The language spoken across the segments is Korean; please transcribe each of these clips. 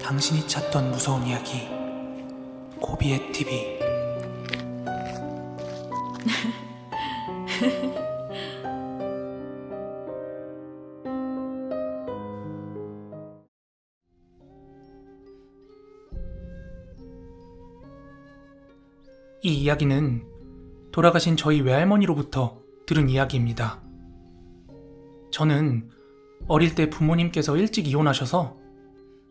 당신이 찾던 무서운 이야기 고비의 TV. 이 이야기는 돌아가신 저희 외할머니로부터 들은 이야기입니다. 저는 어릴 때 부모님께서 일찍 이혼하셔서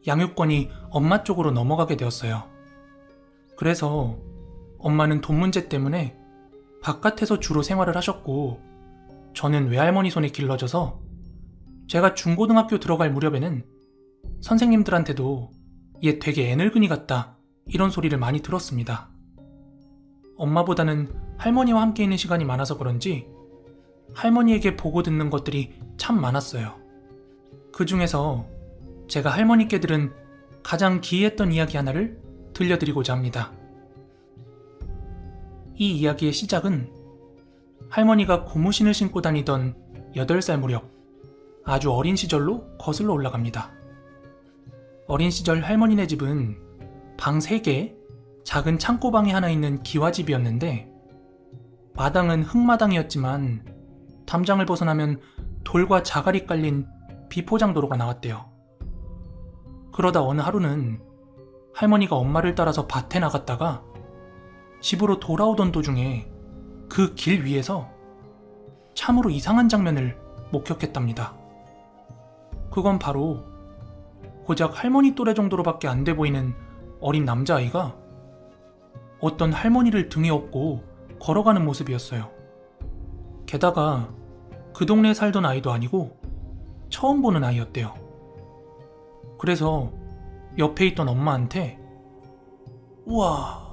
양육권이 엄마 쪽으로 넘어가게 되었어요. 그래서 엄마는 돈 문제 때문에 바깥에서 주로 생활을 하셨고, 저는 외할머니 손에 길러져서 제가 중고등학교 들어갈 무렵에는 선생님들한테도 얘 되게 애늙은이 같다 이런 소리를 많이 들었습니다. 엄마보다는 할머니와 함께 있는 시간이 많아서 그런지 할머니에게 보고 듣는 것들이 참 많았어요. 그 중에서 제가 할머니께 들은 가장 기이했던 이야기 하나를 들려드리고자 합니다. 이 이야기의 시작은 할머니가 고무신을 신고 다니던 8살 무렵, 아주 어린 시절로 거슬러 올라갑니다. 어린 시절 할머니네 집은 방 3개, 작은 창고방이 하나 있는 기와집이었는데, 마당은 흙마당이었지만 담장을 벗어나면 돌과 자갈이 깔린 비포장도로가 나왔대요. 그러다 어느 하루는 할머니가 엄마를 따라서 밭에 나갔다가 집으로 돌아오던 도중에 그 길 위에서 참으로 이상한 장면을 목격했답니다. 그건 바로 고작 할머니 또래 정도로밖에 안 돼 보이는 어린 남자아이가 어떤 할머니를 등에 업고 걸어가는 모습이었어요. 게다가 그 동네에 살던 아이도 아니고 처음 보는 아이였대요. 그래서 옆에 있던 엄마한테 "우와,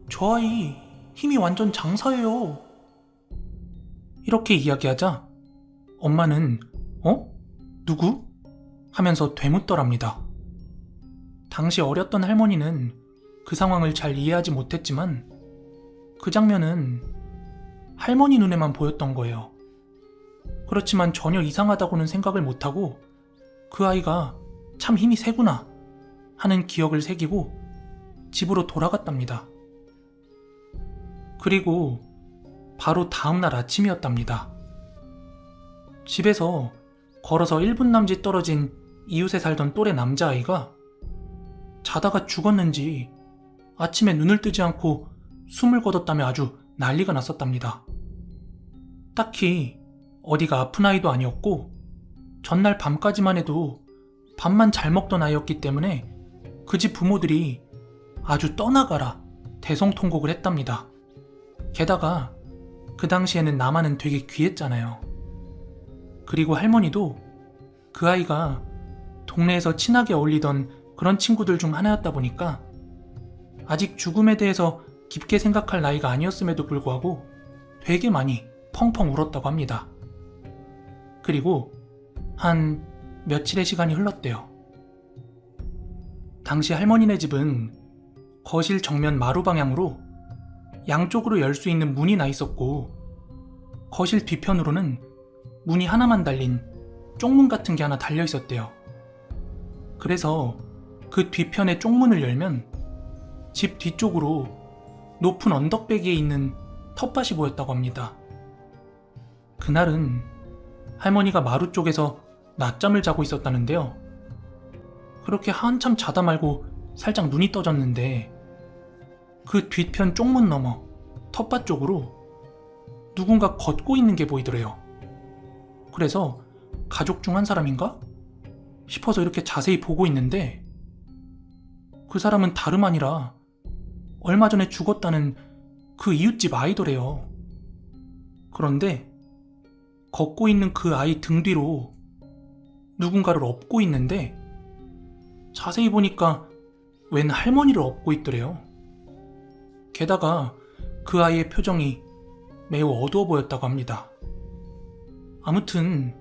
저 아이 힘이 완전 장사예요." 이렇게 이야기하자 엄마는 "어? 누구?" 하면서 되묻더랍니다. 당시 어렸던 할머니는 그 상황을 잘 이해하지 못했지만 그 장면은 할머니 눈에만 보였던 거예요. 그렇지만 전혀 이상하다고는 생각을 못하고 그 아이가 참 힘이 세구나 하는 기억을 새기고 집으로 돌아갔답니다. 그리고 바로 다음날 아침이었답니다. 집에서 걸어서 1분 남짓 떨어진 이웃에 살던 또래 남자아이가 자다가 죽었는지 아침에 눈을 뜨지 않고 숨을 거뒀다며 아주 난리가 났었답니다. 딱히 어디가 아픈 아이도 아니었고 전날 밤까지만 해도 밥만 잘 먹던 아이였기 때문에 그 집 부모들이 아주 떠나가라 대성통곡을 했답니다. 게다가 그 당시에는 나만은 되게 귀했잖아요. 그리고 할머니도 그 아이가 동네에서 친하게 어울리던 그런 친구들 중 하나였다 보니까 아직 죽음에 대해서 깊게 생각할 나이가 아니었음에도 불구하고 되게 많이 펑펑 울었다고 합니다. 그리고 한 며칠의 시간이 흘렀대요. 당시 할머니네 집은 거실 정면 마루 방향으로 양쪽으로 열 수 있는 문이 나 있었고, 거실 뒤편으로는 문이 하나만 달린 쪽문 같은 게 하나 달려 있었대요. 그래서 그 뒤편의 쪽문을 열면 집 뒤쪽으로 높은 언덕배기에 있는 텃밭이 보였다고 합니다. 그날은 할머니가 마루 쪽에서 낮잠을 자고 있었다는데요. 그렇게 한참 자다 말고 살짝 눈이 떠졌는데 그 뒤편 쪽문 너머 텃밭 쪽으로 누군가 걷고 있는 게 보이더래요. 그래서 가족 중 한 사람인가 싶어서 이렇게 자세히 보고 있는데 그 사람은 다름 아니라 얼마 전에 죽었다는 그 이웃집 아이더래요. 그런데 걷고 있는 그 아이 등 뒤로 누군가를 업고 있는데 자세히 보니까 웬 할머니를 업고 있더래요. 게다가 그 아이의 표정이 매우 어두워 보였다고 합니다. 아무튼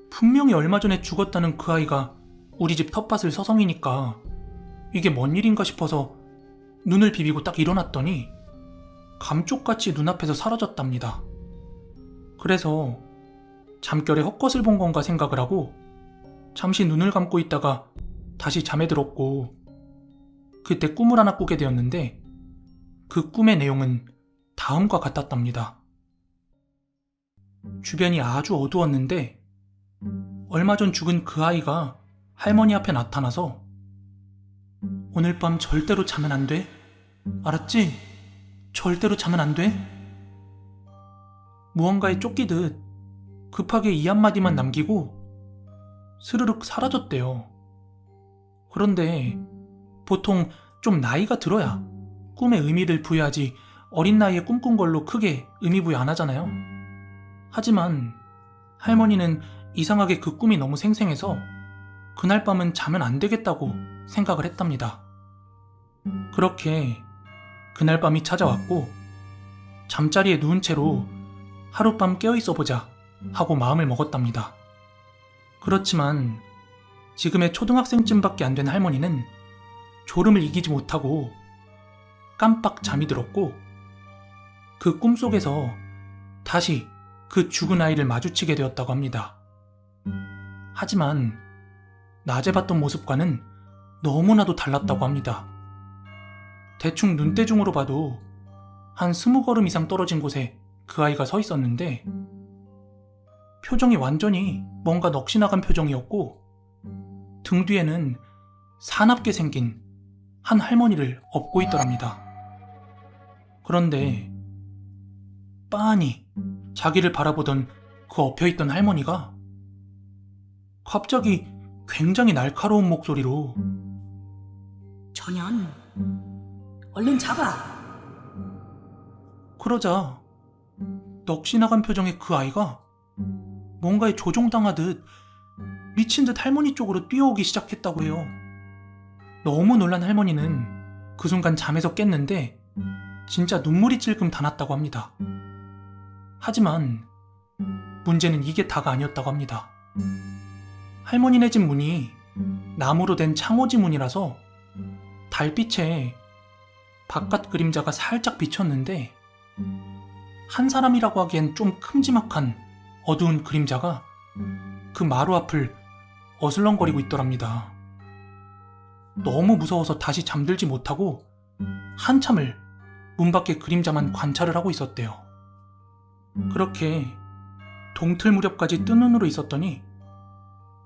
분명히 얼마 전에 죽었다는 그 아이가 우리 집 텃밭을 서성이니까 이게 뭔 일인가 싶어서 눈을 비비고 딱 일어났더니 감쪽같이 눈앞에서 사라졌답니다. 그래서 잠결에 헛것을 본 건가 생각을 하고 잠시 눈을 감고 있다가 다시 잠에 들었고 그때 꿈을 하나 꾸게 되었는데 그 꿈의 내용은 다음과 같았답니다. 주변이 아주 어두웠는데 얼마 전 죽은 그 아이가 할머니 앞에 나타나서 오늘 밤 절대로 자면 안 돼? 알았지? 절대로 자면 안 돼? 무언가에 쫓기듯 급하게 이 한마디만 남기고 스르륵 사라졌대요. 그런데 보통 좀 나이가 들어야 꿈에 의미를 부여하지 어린 나이에 꿈꾼 걸로 크게 의미 부여 안 하잖아요. 하지만 할머니는 이상하게 그 꿈이 너무 생생해서 그날 밤은 자면 안 되겠다고 생각을 했답니다. 그렇게 그날 밤이 찾아왔고 잠자리에 누운 채로 하룻밤 깨어있어 보자 하고 마음을 먹었답니다. 그렇지만 지금의 초등학생쯤밖에 안 된 할머니는 졸음을 이기지 못하고 깜빡 잠이 들었고 그 꿈속에서 다시 그 죽은 아이를 마주치게 되었다고 합니다. 하지만 낮에 봤던 모습과는 너무나도 달랐다고 합니다. 대충 눈대중으로 봐도 한 20걸음 이상 떨어진 곳에 그 아이가 서 있었는데 표정이 완전히 뭔가 넋이 나간 표정이었고 등 뒤에는 사납게 생긴 한 할머니를 업고 있더랍니다. 그런데 빤히 자기를 바라보던 그 엎혀있던 할머니가 갑자기 굉장히 날카로운 목소리로 전현, 얼른 잡아. 그러자 넋이 나간 표정의 그 아이가 뭔가에 조종당하듯 미친 듯 할머니 쪽으로 뛰어오기 시작했다고 해요. 너무 놀란 할머니는 그 순간 잠에서 깼는데 진짜 눈물이 찔끔 다 났다고 합니다. 하지만 문제는 이게 다가 아니었다고 합니다. 할머니네 집 문이 나무로 된 창호지 문이라서 달빛에 바깥 그림자가 살짝 비쳤는데 한 사람이라고 하기엔 좀 큼지막한 어두운 그림자가 그 마루 앞을 어슬렁거리고 있더랍니다. 너무 무서워서 다시 잠들지 못하고 한참을 문 밖의 그림자만 관찰을 하고 있었대요. 그렇게 동틀 무렵까지 뜬 눈으로 있었더니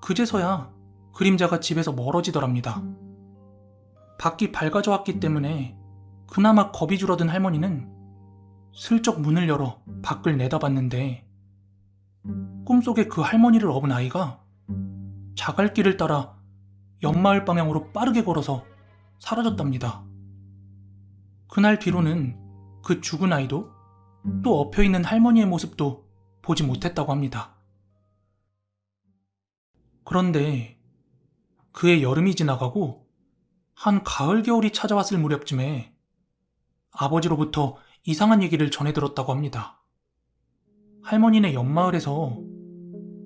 그제서야 그림자가 집에서 멀어지더랍니다. 밖이 밝아져 왔기 때문에 그나마 겁이 줄어든 할머니는 슬쩍 문을 열어 밖을 내다봤는데 꿈속에 그 할머니를 업은 아이가 자갈길을 따라 옆마을 방향으로 빠르게 걸어서 사라졌답니다. 그날 뒤로는 그 죽은 아이도 또 엎혀있는 할머니의 모습도 보지 못했다고 합니다. 그런데 그해 여름이 지나가고 한 가을 겨울이 찾아왔을 무렵쯤에 아버지로부터 이상한 얘기를 전해 들었다고 합니다. 할머니네 옆마을에서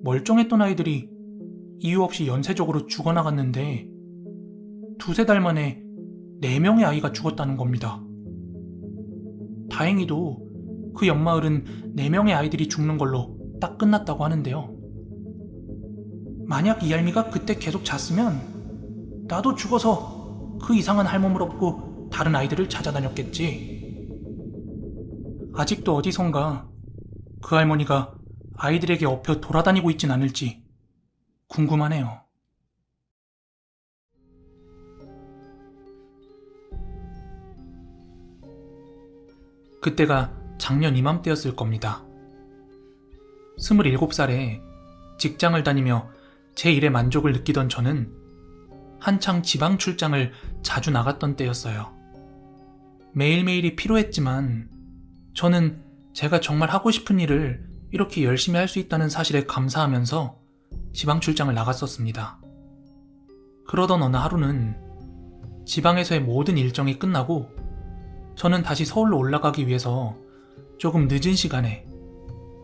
멀쩡했던 아이들이 이유 없이 연쇄적으로 죽어나갔는데 두세 달 만에 4명의 아이가 죽었다는 겁니다. 다행히도 그 옆마을은 4명의 아이들이 죽는 걸로 딱 끝났다고 하는데요. 만약 이 얄미가 그때 계속 잤으면 나도 죽어서 그 이상한 할멈을 업고 다른 아이들을 찾아다녔겠지. 아직도 어디선가 그 할머니가 아이들에게 엎혀 돌아다니고 있진 않을지 궁금하네요. 그때가 작년 이맘때였을 겁니다. 27살에 직장을 다니며 제 일에 만족을 느끼던 저는 한창 지방 출장을 자주 나갔던 때였어요. 매일매일이 피로했지만 저는 제가 정말 하고 싶은 일을 이렇게 열심히 할 수 있다는 사실에 감사하면서 지방 출장을 나갔었습니다. 그러던 어느 하루는 지방에서의 모든 일정이 끝나고 저는 다시 서울로 올라가기 위해서 조금 늦은 시간에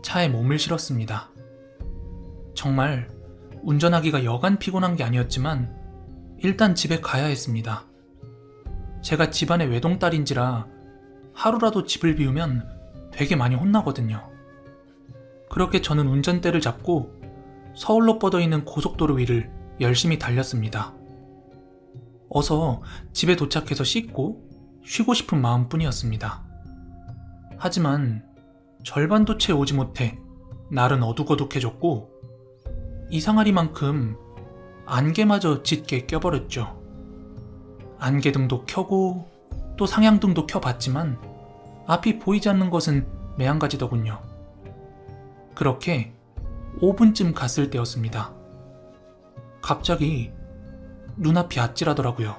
차에 몸을 실었습니다. 정말 운전하기가 여간 피곤한 게 아니었지만 일단 집에 가야 했습니다. 제가 집안의 외동딸인지라 하루라도 집을 비우면 되게 많이 혼나거든요. 그렇게 저는 운전대를 잡고 서울로 뻗어있는 고속도로 위를 열심히 달렸습니다. 어서 집에 도착해서 씻고 쉬고 싶은 마음뿐이었습니다. 하지만 절반도 채 오지 못해 날은 어둑어둑해졌고 이상하리만큼 안개마저 짙게 껴버렸죠. 안개등도 켜고 또 상향등도 켜봤지만 앞이 보이지 않는 것은 매한가지더군요. 그렇게 5분쯤 갔을 때였습니다. 갑자기 눈앞이 아찔하더라고요.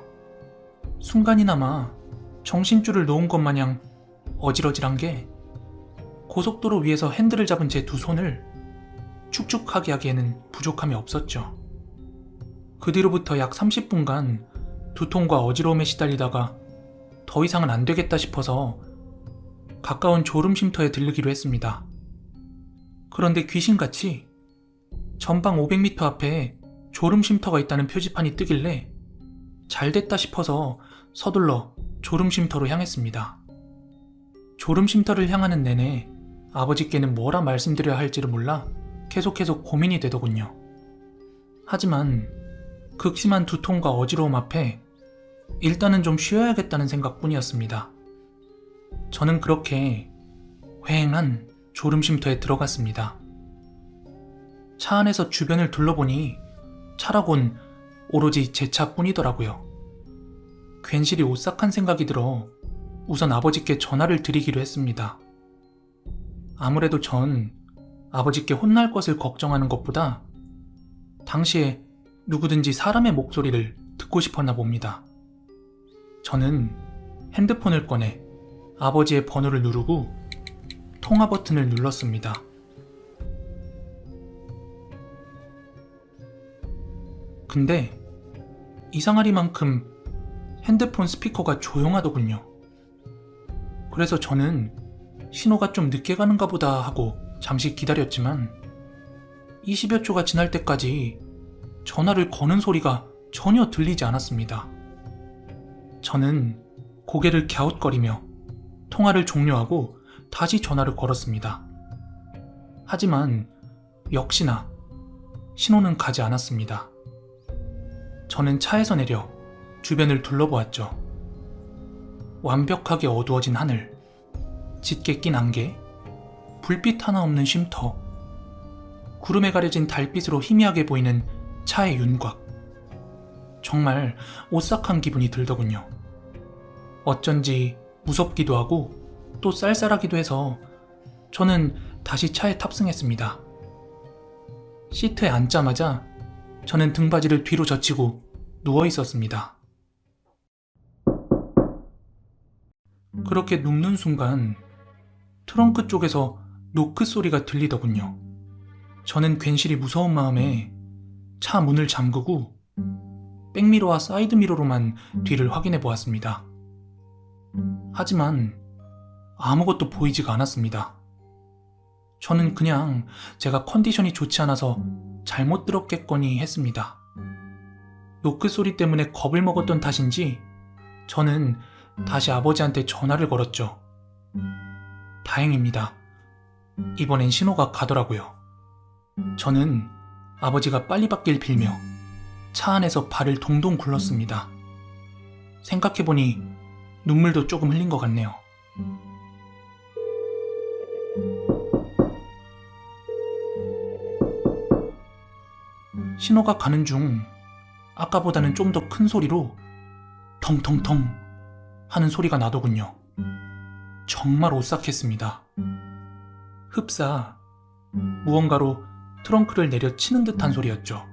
순간이나마 정신줄을 놓은 것 마냥 어질어질한 게 고속도로 위에서 핸들을 잡은 제 두 손을 축축하게 하기에는 부족함이 없었죠. 그 뒤로부터 약 30분간 두통과 어지러움에 시달리다가 더 이상은 안 되겠다 싶어서 가까운 졸음쉼터에 들르기로 했습니다. 그런데 귀신같이 전방 500m 앞에 졸음쉼터가 있다는 표지판이 뜨길래 잘됐다 싶어서 서둘러 졸음쉼터로 향했습니다. 졸음쉼터를 향하는 내내 아버지께는 뭐라 말씀드려야 할지를 몰라 계속해서 고민이 되더군요. 하지만 극심한 두통과 어지러움 앞에 일단은 좀 쉬어야겠다는 생각뿐이었습니다. 저는 그렇게 휑한 졸음쉼터에 들어갔습니다. 차 안에서 주변을 둘러보니 차라곤 오로지 제 차뿐이더라고요. 괜시리 오싹한 생각이 들어 우선 아버지께 전화를 드리기로 했습니다. 아무래도 전 아버지께 혼날 것을 걱정하는 것보다 당시에 누구든지 사람의 목소리를 듣고 싶었나 봅니다. 저는 핸드폰을 꺼내 아버지의 번호를 누르고 통화 버튼을 눌렀습니다. 근데 이상하리만큼 핸드폰 스피커가 조용하더군요. 그래서 저는 신호가 좀 늦게 가는가 보다 하고 잠시 기다렸지만 20여 초가 지날 때까지 전화를 거는 소리가 전혀 들리지 않았습니다. 저는 고개를 갸웃거리며 통화를 종료하고 다시 전화를 걸었습니다. 하지만 역시나 신호는 가지 않았습니다. 저는 차에서 내려 주변을 둘러보았죠. 완벽하게 어두워진 하늘, 짙게 낀 안개, 불빛 하나 없는 쉼터, 구름에 가려진 달빛으로 희미하게 보이는 차의 윤곽. 정말 오싹한 기분이 들더군요. 어쩐지 무섭기도 하고 또 쌀쌀하기도 해서 저는 다시 차에 탑승했습니다. 시트에 앉자마자 저는 등받이를 뒤로 젖히고 누워 있었습니다. 그렇게 눕는 순간 트렁크 쪽에서 노크 소리가 들리더군요. 저는 괜시리 무서운 마음에 차 문을 잠그고 백미러와 사이드미러로만 뒤를 확인해 보았습니다. 하지만 아무것도 보이지가 않았습니다. 저는 그냥 제가 컨디션이 좋지 않아서 잘못 들었겠거니 했습니다. 노크 소리 때문에 겁을 먹었던 탓인지 저는 다시 아버지한테 전화를 걸었죠. 다행입니다. 이번엔 신호가 가더라고요. 저는 아버지가 빨리 받길 빌며 차 안에서 발을 동동 굴렀습니다. 생각해보니 눈물도 조금 흘린 것 같네요. 신호가 가는 중 아까보다는 좀 더 큰 소리로 텅텅텅 하는 소리가 나더군요. 정말 오싹했습니다. 흡사 무언가로 트렁크를 내려치는 듯한 소리였죠.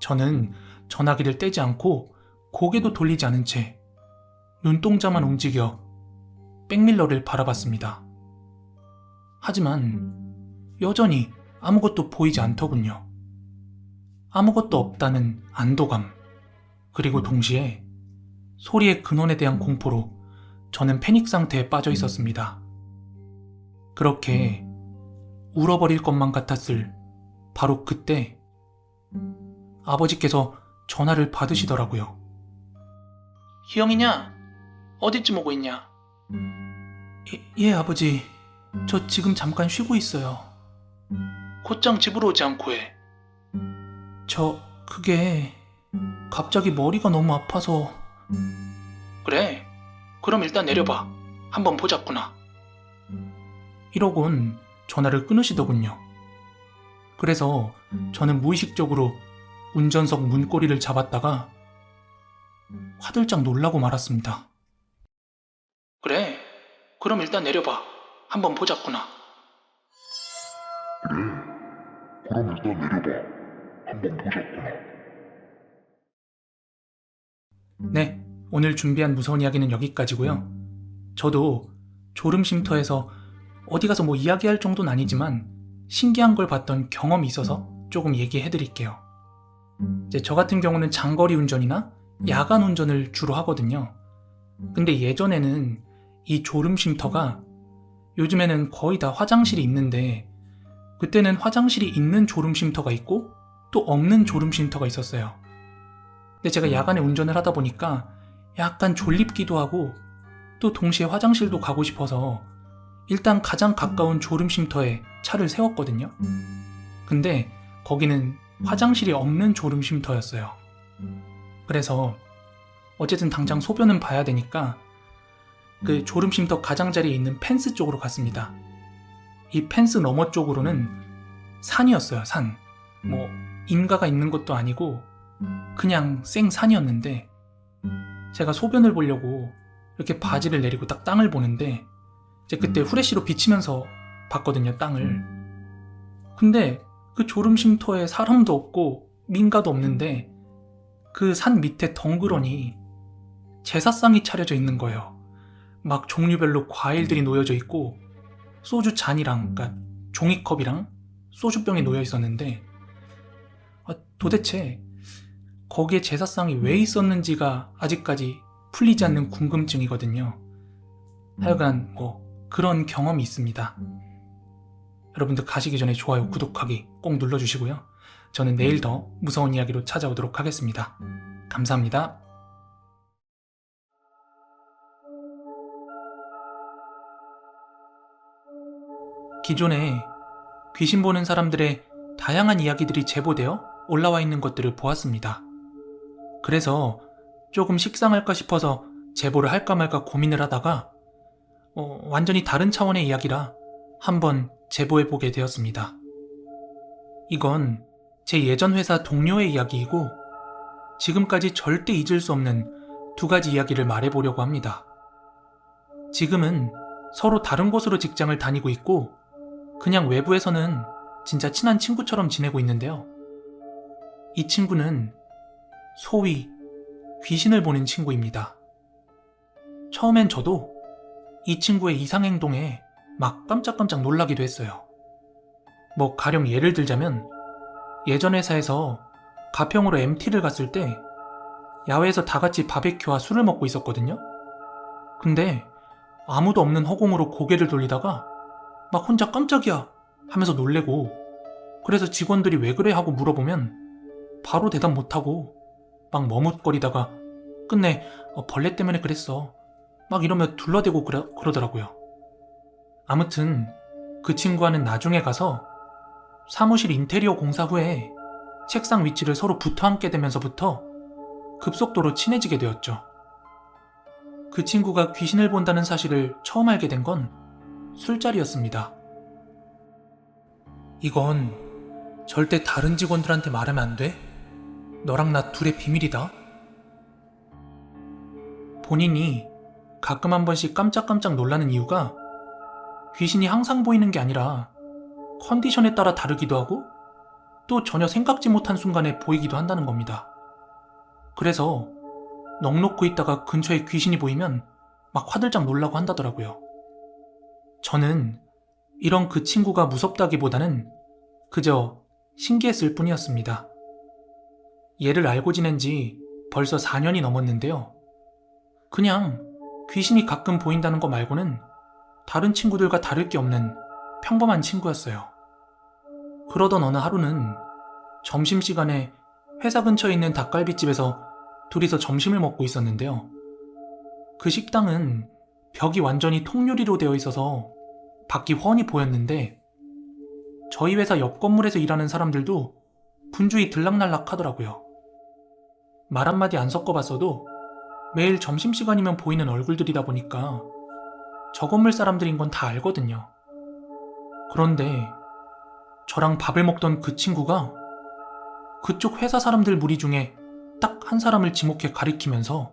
저는 전화기를 떼지 않고 고개도 돌리지 않은 채 눈동자만 움직여 백밀러를 바라봤습니다. 하지만 여전히 아무것도 보이지 않더군요. 아무것도 없다는 안도감, 그리고 동시에 소리의 근원에 대한 공포로 저는 패닉 상태에 빠져 있었습니다. 그렇게 울어버릴 것만 같았을 바로 그때 아버지께서 전화를 받으시더라고요. 희영이냐? 어디쯤 오고 있냐? 예, 아버지. 저 지금 잠깐 쉬고 있어요. 곧장 집으로 오지 않고 해. 그게... 갑자기 머리가 너무 아파서. 그래, 그럼 일단 내려봐. 한번 보자꾸나. 이러곤 전화를 끊으시더군요. 그래서 저는 무의식적으로 운전석 문고리를 잡았다가 화들짝 놀라고 말았습니다. 그래, 그럼 일단 내려봐. 한번 보자꾸나. 그럼 일단 내려봐. 한번 보자꾸나. 네, 오늘 준비한 무서운 이야기는 여기까지고요. 저도 졸음쉼터에서 어디 가서 뭐 이야기할 정도는 아니지만 신기한 걸 봤던 경험이 있어서 조금 얘기해드릴게요. 이제 저 같은 경우는 장거리 운전이나 야간 운전을 주로 하거든요. 근데 예전에는 이 졸음쉼터가, 요즘에는 거의 다 화장실이 있는데 그때는 화장실이 있는 졸음쉼터가 있고 또 없는 졸음쉼터가 있었어요. 근데 제가 야간에 운전을 하다 보니까 약간 졸립기도 하고 또 동시에 화장실도 가고 싶어서 일단 가장 가까운 졸음쉼터에 차를 세웠거든요. 근데 거기는 화장실이 없는 졸음쉼터였어요. 그래서 어쨌든 당장 소변은 봐야 되니까 그 졸음쉼터 가장자리에 있는 펜스 쪽으로 갔습니다. 이 펜스 너머 쪽으로는 산이었어요, 산. 뭐 인가가 있는 것도 아니고 그냥 생산이었는데 제가 소변을 보려고 이렇게 바지를 내리고 딱 땅을 보는데 이제 그때 후레쉬로 비치면서 봤거든요, 땅을. 근데 그 졸음쉼터에 사람도 없고 민가도 없는데 그 산 밑에 덩그러니 제사상이 차려져 있는 거예요. 막 종류별로 과일들이 놓여져 있고 소주 잔이랑, 그러니까 종이컵이랑 소주병이 놓여 있었는데 도대체 거기에 제사상이 왜 있었는지가 아직까지 풀리지 않는 궁금증이거든요. 하여간 뭐 그런 경험이 있습니다. 여러분들 가시기 전에 좋아요, 구독하기 꼭 눌러주시고요. 저는 내일 더 무서운 이야기로 찾아오도록 하겠습니다. 감사합니다. 기존에 귀신 보는 사람들의 다양한 이야기들이 제보되어 올라와 있는 것들을 보았습니다. 그래서 조금 식상할까 싶어서 제보를 할까 말까 고민을 하다가 완전히 다른 차원의 이야기라 한번 제보해보게 되었습니다. 이건 제 예전 회사 동료의 이야기이고 지금까지 절대 잊을 수 없는 두 가지 이야기를 말해보려고 합니다. 지금은 서로 다른 곳으로 직장을 다니고 있고 그냥 외부에서는 진짜 친한 친구처럼 지내고 있는데요. 이 친구는 소위 귀신을 보는 친구입니다. 처음엔 저도 이 친구의 이상행동에 막 깜짝깜짝 놀라기도 했어요. 뭐 가령 예를 들자면 예전 회사에서 가평으로 MT를 갔을 때 야외에서 다 같이 바베큐와 술을 먹고 있었거든요. 근데 아무도 없는 허공으로 고개를 돌리다가 막 혼자 깜짝이야 하면서 놀래고, 그래서 직원들이 왜 그래 하고 물어보면 바로 대답 못하고 막 머뭇거리다가 끝내 벌레 때문에 그랬어 막 이러며 둘러대고 그러더라고요. 아무튼 그 친구와는 나중에 가서 사무실 인테리어 공사 후에 책상 위치를 서로 붙어 앉게 되면서부터 급속도로 친해지게 되었죠. 그 친구가 귀신을 본다는 사실을 처음 알게 된 건 술자리였습니다. 이건 절대 다른 직원들한테 말하면 안 돼? 너랑 나 둘의 비밀이다? 본인이 가끔 한 번씩 깜짝깜짝 놀라는 이유가 귀신이 항상 보이는 게 아니라 컨디션에 따라 다르기도 하고 또 전혀 생각지 못한 순간에 보이기도 한다는 겁니다. 그래서 넋 놓고 있다가 근처에 귀신이 보이면 막 화들짝 놀라고 한다더라고요. 저는 이런 그 친구가 무섭다기보다는 그저 신기했을 뿐이었습니다. 얘를 알고 지낸 지 벌써 4년이 넘었는데요. 그냥 귀신이 가끔 보인다는 거 말고는 다른 친구들과 다를 게 없는 평범한 친구였어요. 그러던 어느 하루는 점심시간에 회사 근처에 있는 닭갈비집에서 둘이서 점심을 먹고 있었는데요. 그 식당은 벽이 완전히 통유리로 되어 있어서 밖이 훤히 보였는데 저희 회사 옆 건물에서 일하는 사람들도 분주히 들락날락 하더라고요. 말 한마디 안 섞어봤어도 매일 점심시간이면 보이는 얼굴들이다 보니까 저 건물 사람들인 건 다 알거든요. 그런데 저랑 밥을 먹던 그 친구가 그쪽 회사 사람들 무리 중에 딱 한 사람을 지목해 가리키면서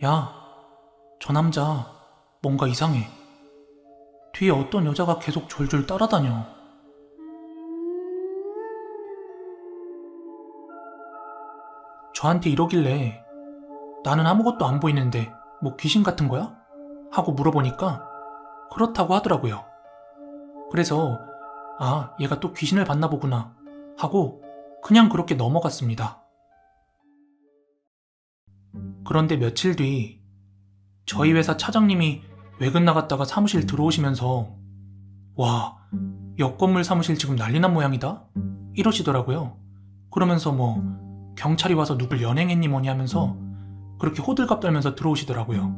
야, 저 남자 뭔가 이상해. 뒤에 어떤 여자가 계속 졸졸 따라다녀. 저한테 이러길래 나는 아무것도 안 보이는데 뭐 귀신 같은 거야? 하고 물어보니까 그렇다고 하더라고요. 그래서 아, 얘가 또 귀신을 봤나 보구나 하고 그냥 그렇게 넘어갔습니다. 그런데 며칠 뒤 저희 회사 차장님이 외근 나갔다가 사무실 들어오시면서 와, 옆 건물 사무실 지금 난리난 모양이다? 이러시더라고요. 그러면서 뭐 경찰이 와서 누굴 연행했니 뭐니 하면서 그렇게 호들갑 떨면서 들어오시더라고요.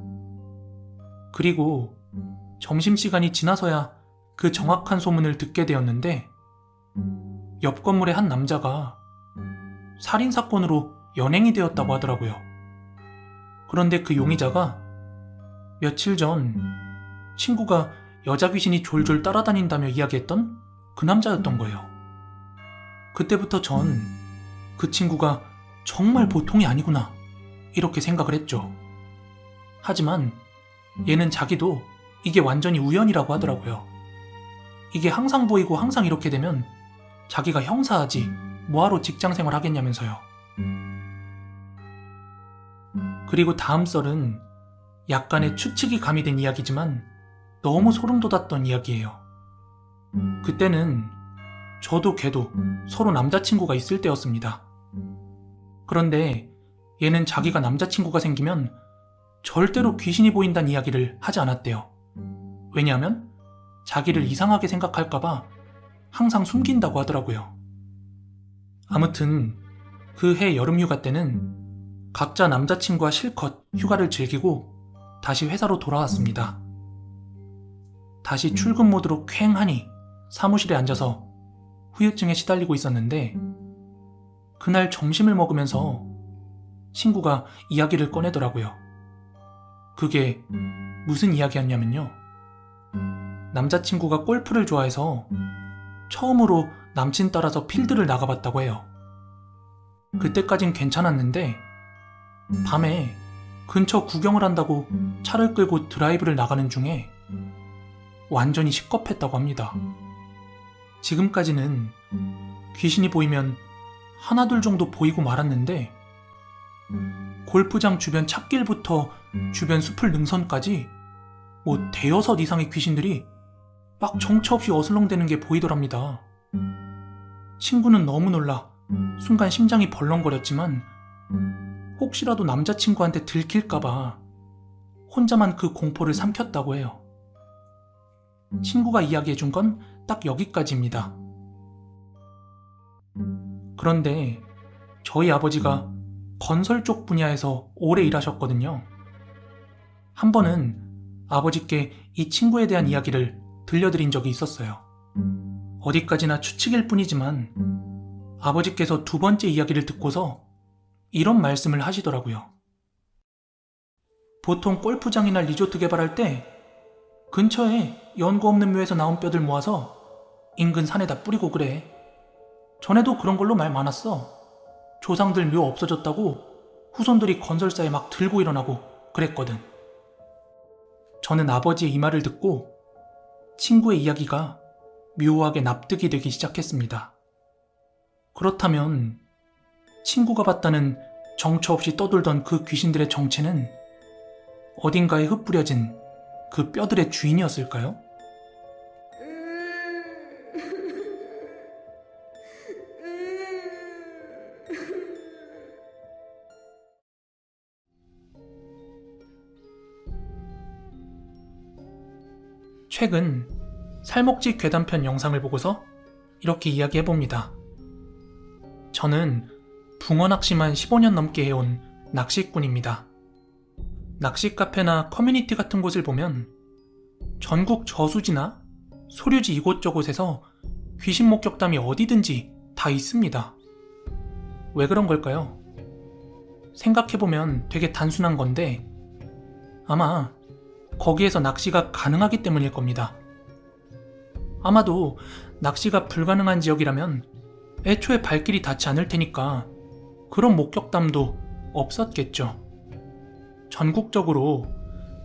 그리고 점심시간이 지나서야 그 정확한 소문을 듣게 되었는데 옆 건물의 한 남자가 살인사건으로 연행이 되었다고 하더라고요. 그런데 그 용의자가 며칠 전 친구가 여자 귀신이 졸졸 따라다닌다며 이야기했던 그 남자였던 거예요. 그때부터 전 그 친구가 정말 보통이 아니구나 이렇게 생각을 했죠. 하지만 얘는 자기도 이게 완전히 우연이라고 하더라고요. 이게 항상 보이고 항상 이렇게 되면 자기가 형사하지 뭐하러 직장생활 하겠냐면서요. 그리고 다음 썰은 약간의 추측이 가미된 이야기지만 너무 소름 돋았던 이야기예요. 그때는 저도 걔도 서로 남자친구가 있을 때였습니다. 그런데 얘는 자기가 남자친구가 생기면 절대로 귀신이 보인다는 이야기를 하지 않았대요. 왜냐하면 자기를 이상하게 생각할까봐 항상 숨긴다고 하더라고요. 아무튼 그 해 여름휴가 때는 각자 남자친구와 실컷 휴가를 즐기고 다시 회사로 돌아왔습니다. 다시 출근 모드로 쾌행하니 사무실에 앉아서 후유증에 시달리고 있었는데 그날 점심을 먹으면서 친구가 이야기를 꺼내더라고요. 그게 무슨 이야기였냐면요. 남자친구가 골프를 좋아해서 처음으로 남친 따라서 필드를 나가봤다고 해요. 그때까진 괜찮았는데 밤에 근처 구경을 한다고 차를 끌고 드라이브를 나가는 중에 완전히 식겁했다고 합니다. 지금까지는 귀신이 보이면 하나둘 정도 보이고 말았는데 골프장 주변 찻길부터 주변 숲을 능선까지 뭐 대여섯 이상의 귀신들이 막 정처 없이 어슬렁대는 게 보이더랍니다. 친구는 너무 놀라 순간 심장이 벌렁거렸지만 혹시라도 남자친구한테 들킬까봐 혼자만 그 공포를 삼켰다고 해요. 친구가 이야기해준 건 딱 여기까지입니다. 그런데 저희 아버지가 건설 쪽 분야에서 오래 일하셨거든요. 한 번은 아버지께 이 친구에 대한 이야기를 들려드린 적이 있었어요. 어디까지나 추측일 뿐이지만 아버지께서 두 번째 이야기를 듣고서 이런 말씀을 하시더라고요. 보통 골프장이나 리조트 개발할 때 근처에 연고 없는 묘에서 나온 뼈들 모아서 인근 산에다 뿌리고 그래. 전에도 그런 걸로 말 많았어. 조상들 묘 없어졌다고 후손들이 건설사에 막 들고 일어나고 그랬거든. 저는 아버지의 이 말을 듣고 친구의 이야기가 묘하게 납득이 되기 시작했습니다. 그렇다면 친구가 봤다는 정처 없이 떠돌던 그 귀신들의 정체는 어딘가에 흩뿌려진 그 뼈들의 주인이었을까요? 최근 살목지 괴담편 영상을 보고서 이렇게 이야기해봅니다. 저는 붕어 낚시만 15년 넘게 해온 낚시꾼입니다. 낚시 카페나 커뮤니티 같은 곳을 보면 전국 저수지나 소류지 이곳저곳에서 귀신 목격담이 어디든지 다 있습니다. 왜 그런 걸까요? 생각해보면 되게 단순한 건데 아마 거기에서 낚시가 가능하기 때문일 겁니다. 아마도 낚시가 불가능한 지역이라면 애초에 발길이 닿지 않을 테니까 그런 목격담도 없었겠죠. 전국적으로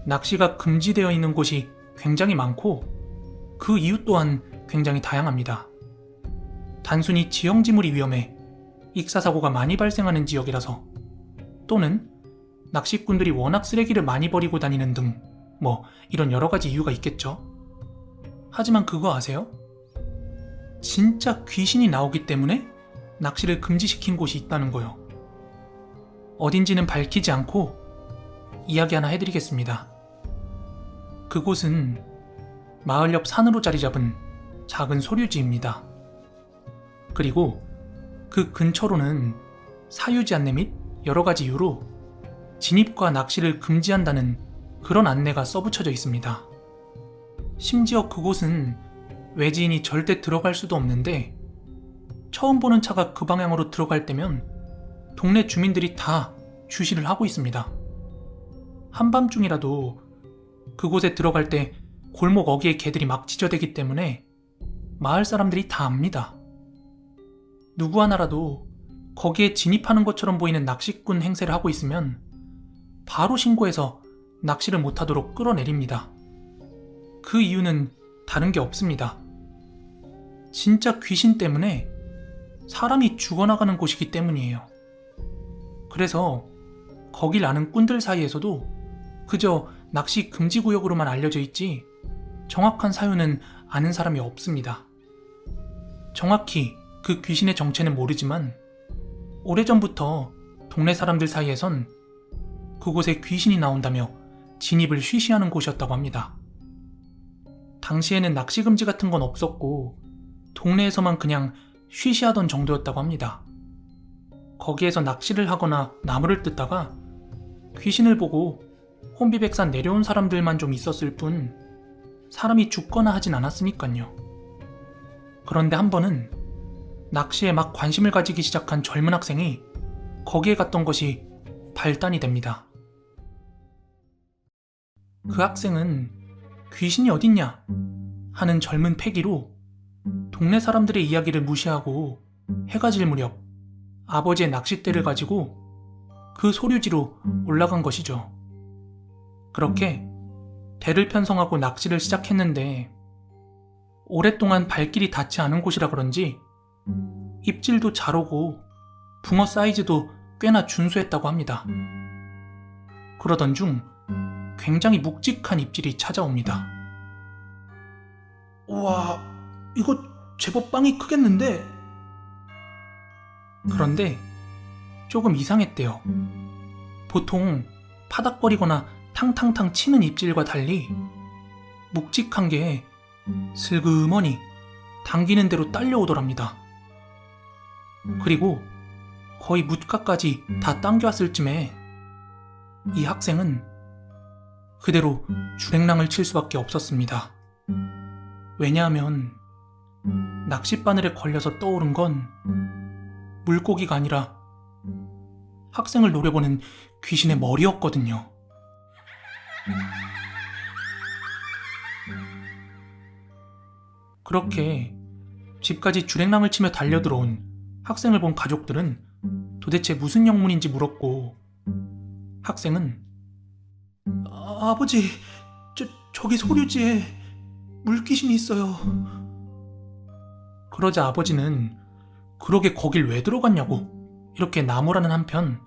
낚시가 금지되어 있는 곳이 굉장히 많고 그 이유 또한 굉장히 다양합니다. 단순히 지형지물이 위험해 익사사고가 많이 발생하는 지역이라서 또는 낚시꾼들이 워낙 쓰레기를 많이 버리고 다니는 등 이런 여러 가지 이유가 있겠죠. 하지만 그거 아세요? 진짜 귀신이 나오기 때문에 낚시를 금지시킨 곳이 있다는 거요. 어딘지는 밝히지 않고 이야기 하나 해드리겠습니다. 그곳은 마을 옆 산으로 자리 잡은 작은 소류지입니다. 그리고 그 근처로는 사유지 안내 및 여러 가지 이유로 진입과 낚시를 금지한다는 그런 안내가 써붙여져 있습니다. 심지어 그곳은 외지인이 절대 들어갈 수도 없는데 처음 보는 차가 그 방향으로 들어갈 때면 동네 주민들이 다 주시를 하고 있습니다. 한밤중이라도 그곳에 들어갈 때 골목 어귀에 개들이 막 짖어대기 때문에 마을 사람들이 다 압니다. 누구 하나라도 거기에 진입하는 것처럼 보이는 낚시꾼 행세를 하고 있으면 바로 신고해서 낚시를 못하도록 끌어내립니다. 그 이유는 다른 게 없습니다. 진짜 귀신 때문에 사람이 죽어나가는 곳이기 때문이에요. 그래서 거길 아는 꾼들 사이에서도 그저 낚시 금지 구역으로만 알려져 있지 정확한 사유는 아는 사람이 없습니다. 정확히 그 귀신의 정체는 모르지만 오래전부터 동네 사람들 사이에선 그곳에 귀신이 나온다며 진입을 쉬쉬하는 곳이었다고 합니다. 당시에는 낚시 금지 같은 건 없었고 동네에서만 그냥 쉬쉬하던 정도였다고 합니다. 거기에서 낚시를 하거나 나무를 뜯다가 귀신을 보고 혼비백산 내려온 사람들만 좀 있었을 뿐 사람이 죽거나 하진 않았으니까요. 그런데 한 번은 낚시에 막 관심을 가지기 시작한 젊은 학생이 거기에 갔던 것이 발단이 됩니다. 그 학생은 귀신이 어딨냐 하는 젊은 패기로 동네 사람들의 이야기를 무시하고 해가 질 무렵 아버지의 낚싯대를 가지고 그 소류지로 올라간 것이죠. 그렇게 대를 편성하고 낚시를 시작했는데 오랫동안 발길이 닿지 않은 곳이라 그런지 입질도 잘 오고 붕어 사이즈도 꽤나 준수했다고 합니다. 그러던 중 굉장히 묵직한 입질이 찾아옵니다. 우와, 이거 제법 빵이 크겠는데? 그런데 조금 이상했대요. 보통 파닥거리거나 탕탕탕 치는 입질과 달리 묵직한 게 슬그머니 당기는 대로 딸려오더랍니다. 그리고 거의 뭇가까지 다 당겨왔을 쯤에 이 학생은 그대로 주랭랑을 칠 수밖에 없었습니다. 왜냐하면 낚싯바늘에 걸려서 떠오른 건 물고기가 아니라 학생을 노려보는 귀신의 머리였거든요. 그렇게 집까지 주랭랑을 치며 달려들어온 학생을 본 가족들은 도대체 무슨 영문인지 물었고 학생은 아버지, 저기 소류지에 물귀신이 있어요. 그러자 아버지는 그러게 거길 왜 들어갔냐고 이렇게 나무라는 한편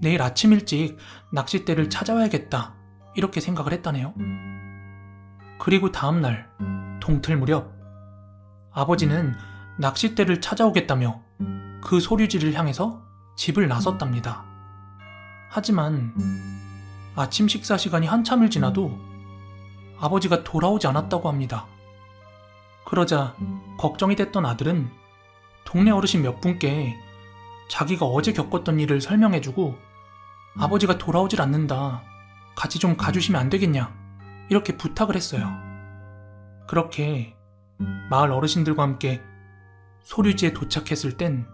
내일 아침 일찍 낚싯대를 찾아와야겠다 이렇게 생각을 했다네요. 그리고 다음날 동틀 무렵 아버지는 낚싯대를 찾아오겠다며 그 소류지를 향해서 집을 나섰답니다. 하지만 아침 식사 시간이 한참을 지나도 아버지가 돌아오지 않았다고 합니다. 그러자 걱정이 됐던 아들은 동네 어르신 몇 분께 자기가 어제 겪었던 일을 설명해주고 아버지가 돌아오질 않는다, 같이 좀 가주시면 안 되겠냐 이렇게 부탁을 했어요. 그렇게 마을 어르신들과 함께 소류지에 도착했을 땐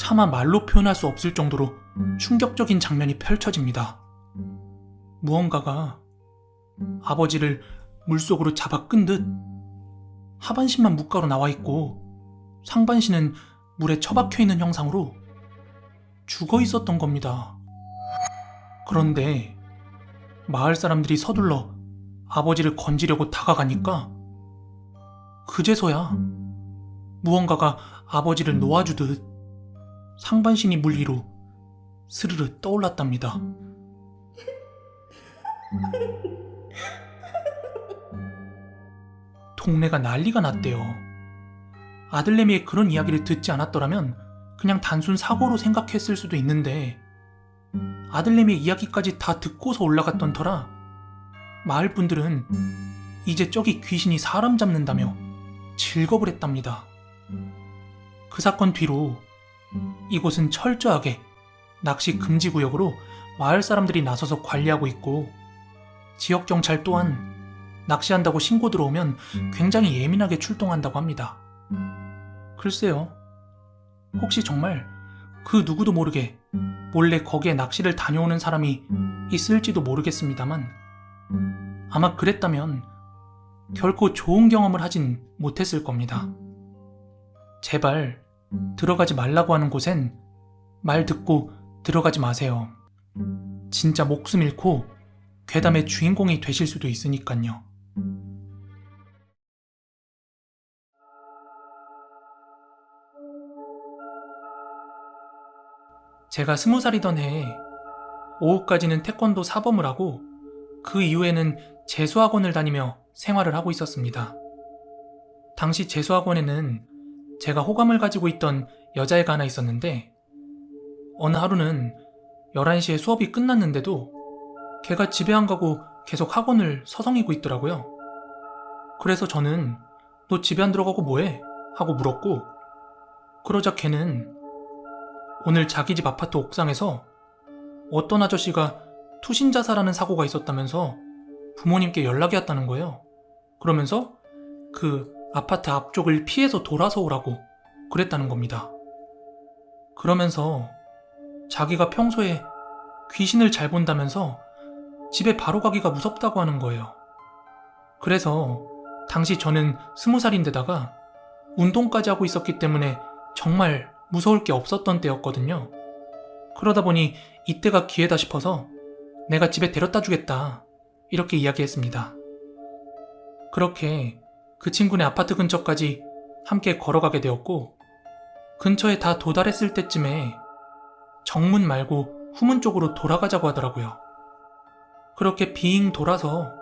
차마 말로 표현할 수 없을 정도로 충격적인 장면이 펼쳐집니다. 무언가가 아버지를 물속으로 잡아 끈 듯 하반신만 묵가로 나와 있고 상반신은 물에 처박혀 있는 형상으로 죽어 있었던 겁니다. 그런데 마을 사람들이 서둘러 아버지를 건지려고 다가가니까 그제서야 무언가가 아버지를 놓아주듯 상반신이 물 위로 스르르 떠올랐답니다. 동네가 난리가 났대요. 아들내미의 그런 이야기를 듣지 않았더라면 그냥 단순 사고로 생각했을 수도 있는데 아들내미의 이야기까지 다 듣고서 올라갔던 터라 마을 분들은 이제 저기 귀신이 사람 잡는다며 질겁을 했답니다. 그 사건 뒤로 이곳은 철저하게 낚시 금지 구역으로 마을 사람들이 나서서 관리하고 있고 지역 경찰 또한 낚시한다고 신고 들어오면 굉장히 예민하게 출동한다고 합니다. 글쎄요, 혹시 정말 그 누구도 모르게 몰래 거기에 낚시를 다녀오는 사람이 있을지도 모르겠습니다만 아마 그랬다면 결코 좋은 경험을 하진 못했을 겁니다. 제발 들어가지 말라고 하는 곳엔 말 듣고 들어가지 마세요. 진짜 목숨 잃고 괴담의 주인공이 되실 수도 있으니까요. 제가 20살이던 해에 오후까지는 태권도 사범을 하고 그 이후에는 재수학원을 다니며 생활을 하고 있었습니다. 당시 재수학원에는 제가 호감을 가지고 있던 여자애가 하나 있었는데 어느 하루는 11시에 수업이 끝났는데도 걔가 집에 안 가고 계속 학원을 서성이고 있더라고요. 그래서 저는 너 집에 안 들어가고 뭐해? 하고 물었고 그러자 걔는 오늘 자기 집 아파트 옥상에서 어떤 아저씨가 투신 자살하는 사고가 있었다면서 부모님께 연락이 왔다는 거예요. 그러면서 그 아파트 앞쪽을 피해서 돌아서 오라고 그랬다는 겁니다. 그러면서 자기가 평소에 귀신을 잘 본다면서 집에 바로 가기가 무섭다고 하는 거예요. 그래서 당시 저는 20살인데다가 운동까지 하고 있었기 때문에 정말 무서울 게 없었던 때였거든요. 그러다 보니 이때가 기회다 싶어서 내가 집에 데려다 주겠다 이렇게 이야기했습니다. 그렇게 그 친구네 아파트 근처까지 함께 걸어가게 되었고 근처에 다 도달했을 때쯤에 정문 말고 후문 쪽으로 돌아가자고 하더라고요. 그렇게 빙 돌아서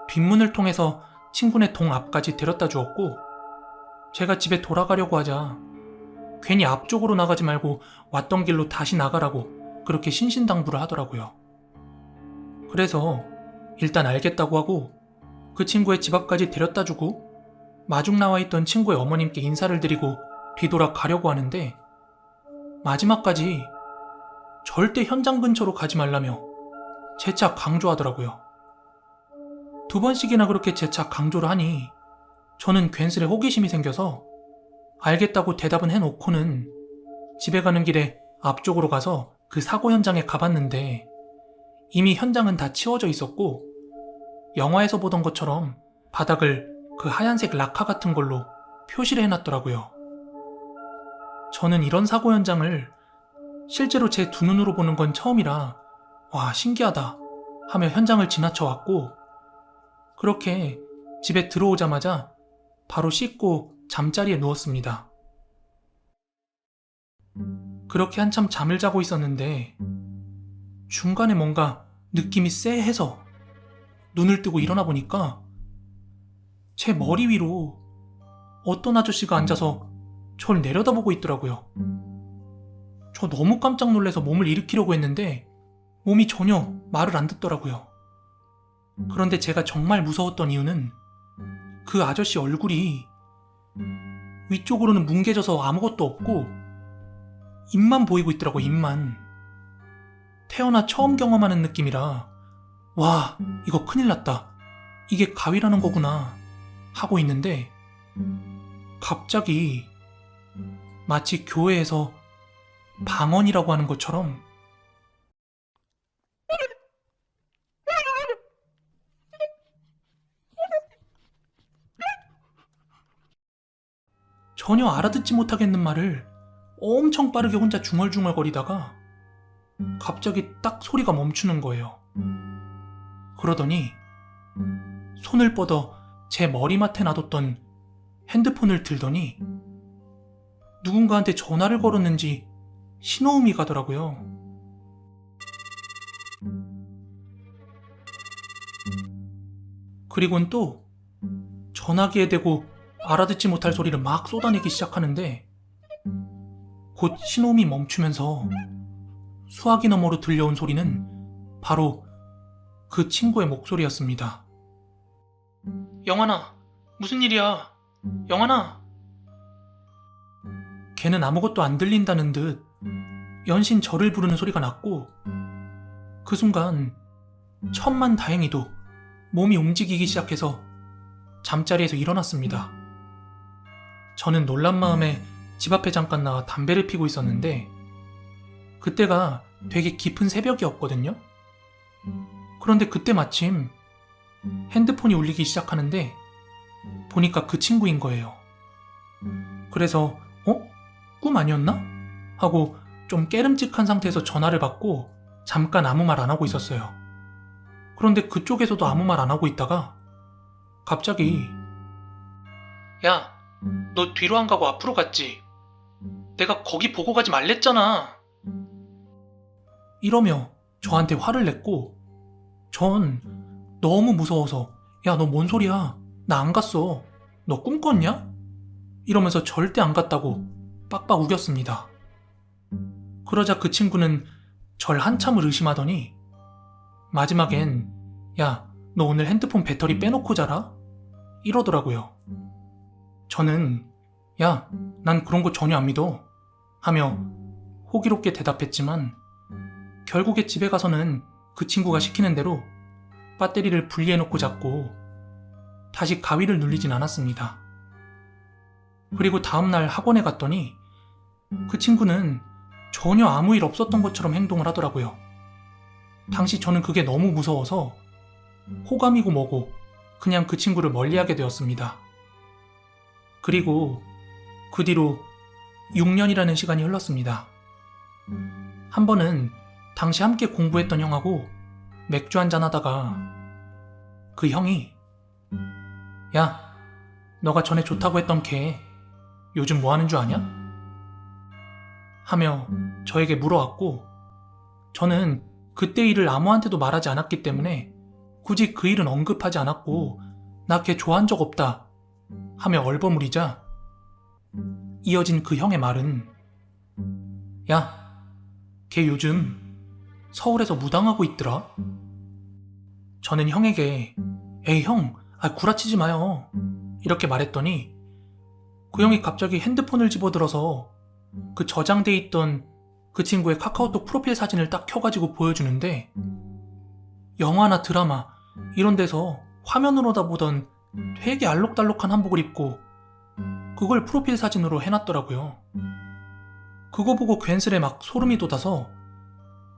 뒷문을 통해서 친구네 동 앞까지 데려다 주었고 제가 집에 돌아가려고 하자 괜히 앞쪽으로 나가지 말고 왔던 길로 다시 나가라고 그렇게 신신당부를 하더라고요. 그래서 일단 알겠다고 하고 그 친구의 집 앞까지 데려다 주고 마중 나와 있던 친구의 어머님께 인사를 드리고 뒤돌아 가려고 하는데 마지막까지 절대 현장 근처로 가지 말라며 재차 강조하더라고요. 2번씩이나 그렇게 재차 강조를 하니 저는 괜스레 호기심이 생겨서 알겠다고 대답은 해놓고는 집에 가는 길에 앞쪽으로 가서 그 사고 현장에 가봤는데 이미 현장은 다 치워져 있었고 영화에서 보던 것처럼 바닥을 그 하얀색 라카 같은 걸로 표시를 해놨더라고요. 저는 이런 사고 현장을 실제로 제 두 눈으로 보는 건 처음이라 와 신기하다 하며 현장을 지나쳐 왔고 그렇게 집에 들어오자마자 바로 씻고 잠자리에 누웠습니다. 그렇게 한참 잠을 자고 있었는데 중간에 뭔가 느낌이 쎄해서 눈을 뜨고 일어나 보니까 제 머리 위로 어떤 아저씨가 앉아서 절 내려다보고 있더라고요. 저 너무 깜짝 놀라서 몸을 일으키려고 했는데 몸이 전혀 말을 안 듣더라고요. 그런데 제가 정말 무서웠던 이유는 그 아저씨 얼굴이 위쪽으로는 뭉개져서 아무것도 없고 입만 보이고 있더라고요. 입만. 태어나 처음 경험하는 느낌이라 와 이거 큰일 났다. 이게 가위라는 거구나 하고 있는데 갑자기 마치 교회에서 방언이라고 하는 것처럼 전혀 알아듣지 못하겠는 말을 엄청 빠르게 혼자 중얼중얼거리다가 갑자기 딱 소리가 멈추는 거예요. 그러더니 손을 뻗어 제 머리맡에 놔뒀던 핸드폰을 들더니 누군가한테 전화를 걸었는지 신호음이 가더라고요. 그리고는 또 전화기에 대고 알아듣지 못할 소리를 막 쏟아내기 시작하는데 곧 신호음이 멈추면서 수화기 너머로 들려온 소리는 바로 그 친구의 목소리였습니다. 영환아, 무슨 일이야? 영환아. 걔는 아무것도 안 들린다는 듯 연신 저를 부르는 소리가 났고 그 순간 천만다행히도 몸이 움직이기 시작해서 잠자리에서 일어났습니다. 저는 놀란 마음에 집 앞에 잠깐 나와 담배를 피고 있었는데 그때가 되게 깊은 새벽이었거든요. 그런데 그때 마침 핸드폰이 울리기 시작하는데 보니까 그 친구인 거예요. 그래서 꿈 아니었나? 하고 좀 깨름직한 상태에서 전화를 받고 잠깐 아무 말 안 하고 있었어요. 그런데 그쪽에서도 아무 말 안 하고 있다가 갑자기 야, 너 뒤로 안 가고 앞으로 갔지? 내가 거기 보고 가지 말랬잖아. 이러며 저한테 화를 냈고 전 너무 무서워서 야, 너 뭔 소리야? 나 안 갔어. 너 꿈 꿨냐? 이러면서 절대 안 갔다고 빡빡 우겼습니다. 그러자 그 친구는 절 한참을 의심하더니 마지막엔 야, 너 오늘 핸드폰 배터리 빼놓고 자라? 이러더라고요. 저는 야, 난 그런 거 전혀 안 믿어 하며 호기롭게 대답했지만 결국에 집에 가서는 그 친구가 시키는 대로 배터리를 분리해놓고 잤고 다시 가위를 눌리진 않았습니다. 그리고 다음날 학원에 갔더니 그 친구는 전혀 아무 일 없었던 것처럼 행동을 하더라고요. 당시 저는 그게 너무 무서워서 호감이고 뭐고 그냥 그 친구를 멀리하게 되었습니다. 그리고 그 뒤로 6년이라는 시간이 흘렀습니다. 한 번은 당시 함께 공부했던 형하고 맥주 한잔 하다가 그 형이 야, 너가 전에 좋다고 했던 걔 요즘 뭐 하는 줄 아냐? 하며 저에게 물어왔고 저는 그때 일을 아무한테도 말하지 않았기 때문에 굳이 그 일은 언급하지 않았고 나 걔 좋아한 적 없다 하며 얼버무리자 이어진 그 형의 말은 야, 걔 요즘 서울에서 무당하고 있더라. 저는 형에게 에이 형, 구라치지 마요 이렇게 말했더니 그 형이 갑자기 핸드폰을 집어들어서 그 저장돼 있던 그 친구의 카카오톡 프로필 사진을 딱 켜가지고 보여주는데 영화나 드라마 이런 데서 화면으로다 보던 되게 알록달록한 한복을 입고 그걸 프로필 사진으로 해놨더라고요. 그거 보고 괜스레 막 소름이 돋아서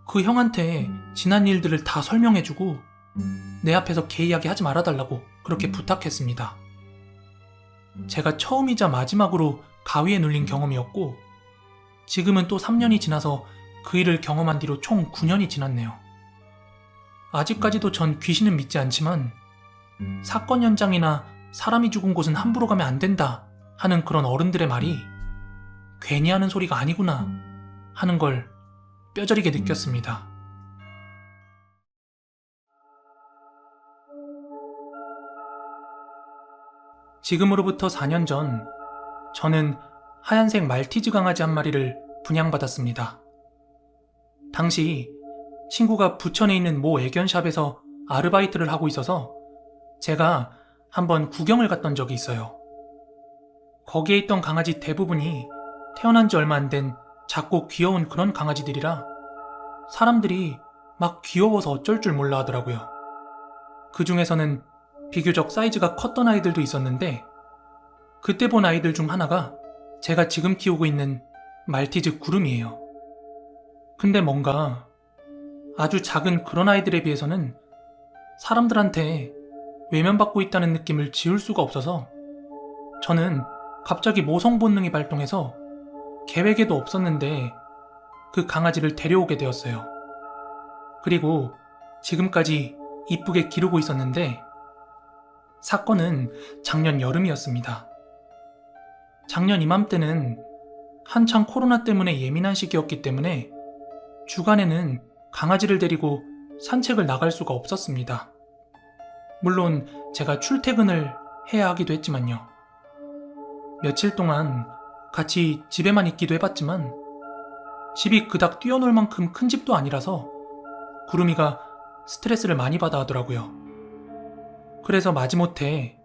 그 형한테 지난 일들을 다 설명해주고 내 앞에서 걔 이야기 하지 말아달라고 그렇게 부탁했습니다. 제가 처음이자 마지막으로 가위에 눌린 경험이었고 지금은 또 3년이 지나서 그 일을 경험한 뒤로 총 9년이 지났네요. 아직까지도 전 귀신은 믿지 않지만 사건 현장이나 사람이 죽은 곳은 함부로 가면 안 된다 하는 그런 어른들의 말이 괜히 하는 소리가 아니구나 하는 걸 뼈저리게 느꼈습니다. 지금으로부터 4년 전 저는 하얀색 말티즈 강아지 한 마리를 분양받았습니다. 당시 친구가 부천에 있는 모 애견샵에서 아르바이트를 하고 있어서 제가 한번 구경을 갔던 적이 있어요. 거기에 있던 강아지 대부분이 태어난 지 얼마 안 된 작고 귀여운 그런 강아지들이라 사람들이 막 귀여워서 어쩔 줄 몰라 하더라고요. 그 중에서는 비교적 사이즈가 컸던 아이들도 있었는데 그때 본 아이들 중 하나가 제가 지금 키우고 있는 말티즈 구름이에요. 근데 뭔가 아주 작은 그런 아이들에 비해서는 사람들한테 외면받고 있다는 느낌을 지울 수가 없어서 저는 갑자기 모성 본능이 발동해서 계획에도 없었는데 그 강아지를 데려오게 되었어요. 그리고 지금까지 이쁘게 기르고 있었는데 사건은 작년 여름이었습니다. 작년 이맘때는 한창 코로나 때문에 예민한 시기였기 때문에 주간에는 강아지를 데리고 산책을 나갈 수가 없었습니다. 물론 제가 출퇴근을 해야 하기도 했지만요. 며칠 동안 같이 집에만 있기도 해봤지만 집이 그닥 뛰어놀 만큼 큰 집도 아니라서 구름이가 스트레스를 많이 받아 하더라고요. 그래서 마지못해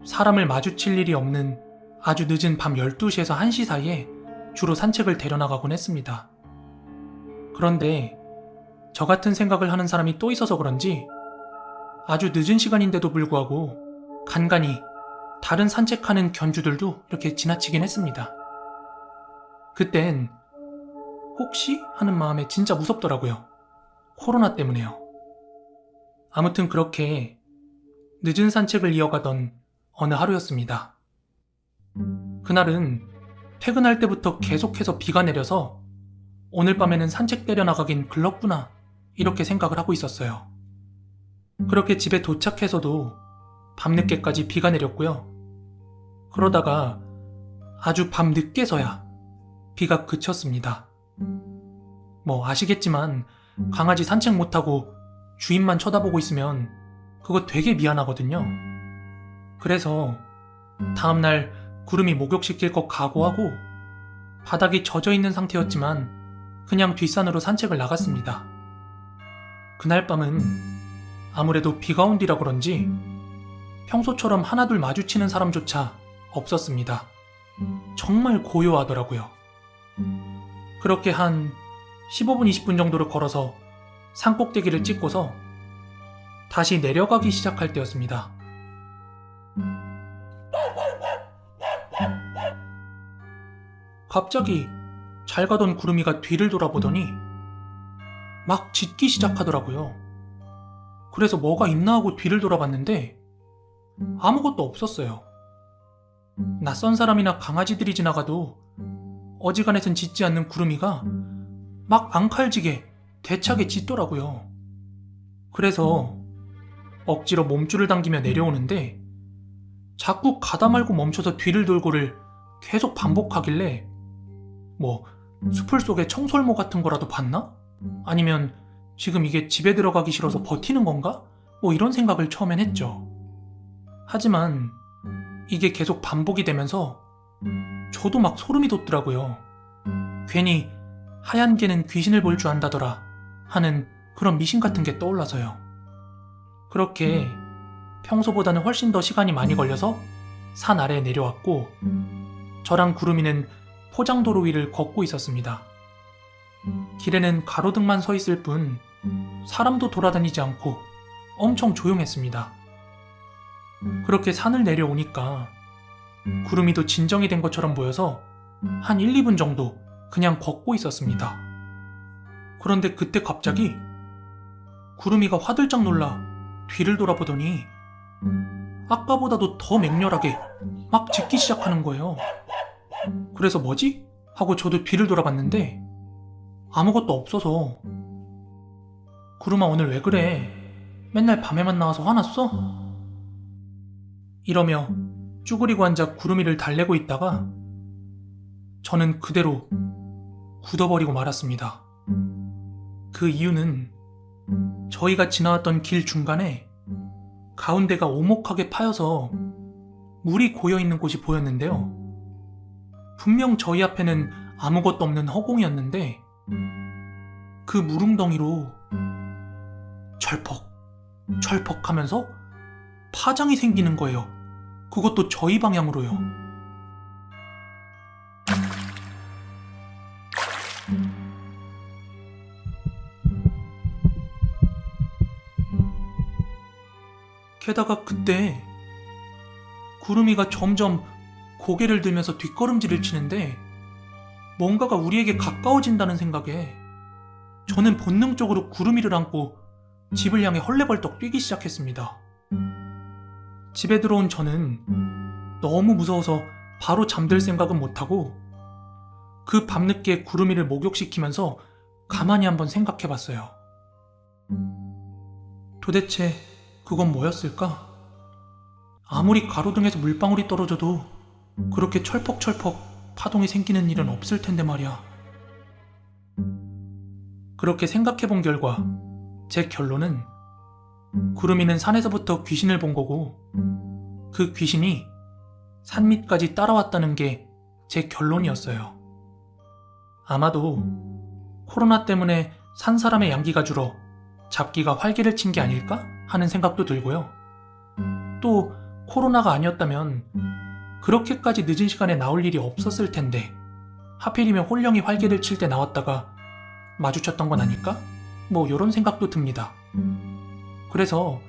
사람을 마주칠 일이 없는 아주 늦은 밤 12시에서 1시 사이에 주로 산책을 데려나가곤 했습니다. 그런데 저 같은 생각을 하는 사람이 또 있어서 그런지 아주 늦은 시간인데도 불구하고 간간히 다른 산책하는 견주들도 이렇게 지나치긴 했습니다. 그땐 혹시 하는 마음에 진짜 무섭더라고요. 코로나 때문에요. 아무튼 그렇게 늦은 산책을 이어가던 어느 하루였습니다. 그날은 퇴근할 때부터 계속해서 비가 내려서 오늘 밤에는 산책 때려나가긴 글렀구나 이렇게 생각을 하고 있었어요. 그렇게 집에 도착해서도 밤늦게까지 비가 내렸고요. 그러다가 아주 밤늦게서야 비가 그쳤습니다. 뭐 아시겠지만 강아지 산책 못하고 주인만 쳐다보고 있으면 그거 되게 미안하거든요. 그래서 다음날 구름이 목욕시킬 것 각오하고 바닥이 젖어 있는 상태였지만 그냥 뒷산으로 산책을 나갔습니다. 그날 밤은 아무래도 비가 온 뒤라 그런지 평소처럼 하나둘 마주치는 사람조차 없었습니다. 정말 고요하더라고요. 그렇게 한 15분, 20분 정도를 걸어서 산꼭대기를 찍고서 다시 내려가기 시작할 때였습니다. 갑자기 잘 가던 구름이가 뒤를 돌아보더니 막 짖기 시작하더라고요. 그래서 뭐가 있나 하고 뒤를 돌아봤는데 아무것도 없었어요. 낯선 사람이나 강아지들이 지나가도 어지간해선 짖지 않는 구름이가 막 앙칼지게 대차게 짖더라고요. 그래서 억지로 몸줄을 당기며 내려오는데 자꾸 가다 말고 멈춰서 뒤를 돌고를 계속 반복하길래 뭐 수풀 속에 청설모 같은 거라도 봤나? 아니면 지금 이게 집에 들어가기 싫어서 버티는 건가? 뭐 이런 생각을 처음엔 했죠. 하지만 이게 계속 반복이 되면서 저도 막 소름이 돋더라고요. 괜히 하얀 개는 귀신을 볼 줄 안다더라 하는 그런 미신 같은 게 떠올라서요. 그렇게 평소보다는 훨씬 더 시간이 많이 걸려서 산 아래에 내려왔고 저랑 구름이는 포장도로 위를 걷고 있었습니다. 길에는 가로등만 서 있을 뿐 사람도 돌아다니지 않고 엄청 조용했습니다. 그렇게 산을 내려오니까 구름이도 진정이 된 것처럼 보여서 한 1, 2분 정도 그냥 걷고 있었습니다. 그런데 그때 갑자기 구름이가 화들짝 놀라 뒤를 돌아보더니 아까보다도 더 맹렬하게 막 짖기 시작하는 거예요. 그래서 뭐지? 하고 저도 뒤를 돌아봤는데 아무것도 없어서 구름아 오늘 왜 그래? 맨날 밤에만 나와서 화났어? 이러며 쭈그리고 앉아 구름이를 달래고 있다가 저는 그대로 굳어버리고 말았습니다. 그 이유는 저희가 지나왔던 길 중간에 가운데가 오목하게 파여서 물이 고여있는 곳이 보였는데요. 분명 저희 앞에는 아무것도 없는 허공이었는데 그 물웅덩이로 철퍽 철퍽 하면서 파장이 생기는 거예요. 그것도 저희 방향으로요. 게다가 그때 구름이가 점점 고개를 들면서 뒷걸음질을 치는데 뭔가가 우리에게 가까워진다는 생각에 저는 본능적으로 구름 위를 안고 집을 향해 헐레벌떡 뛰기 시작했습니다. 집에 들어온 저는 너무 무서워서 바로 잠들 생각은 못하고 그 밤늦게 구름 위를 목욕시키면서 가만히 한번 생각해봤어요. 도대체 그건 뭐였을까? 아무리 가로등에서 물방울이 떨어져도 그렇게 철퍽철퍽 파동이 생기는 일은 없을 텐데 말이야. 그렇게 생각해본 결과 제 결론은 구름이는 산에서부터 귀신을 본 거고 그 귀신이 산 밑까지 따라왔다는 게 제 결론이었어요. 아마도 코로나 때문에 산 사람의 양기가 줄어 잡기가 활개를 친 게 아닐까 하는 생각도 들고요. 또 코로나가 아니었다면 그렇게까지 늦은 시간에 나올 일이 없었을 텐데 하필이면 홀령이 활개를 칠 때 나왔다가 마주쳤던 건 아닐까? 뭐 이런 생각도 듭니다. 그래서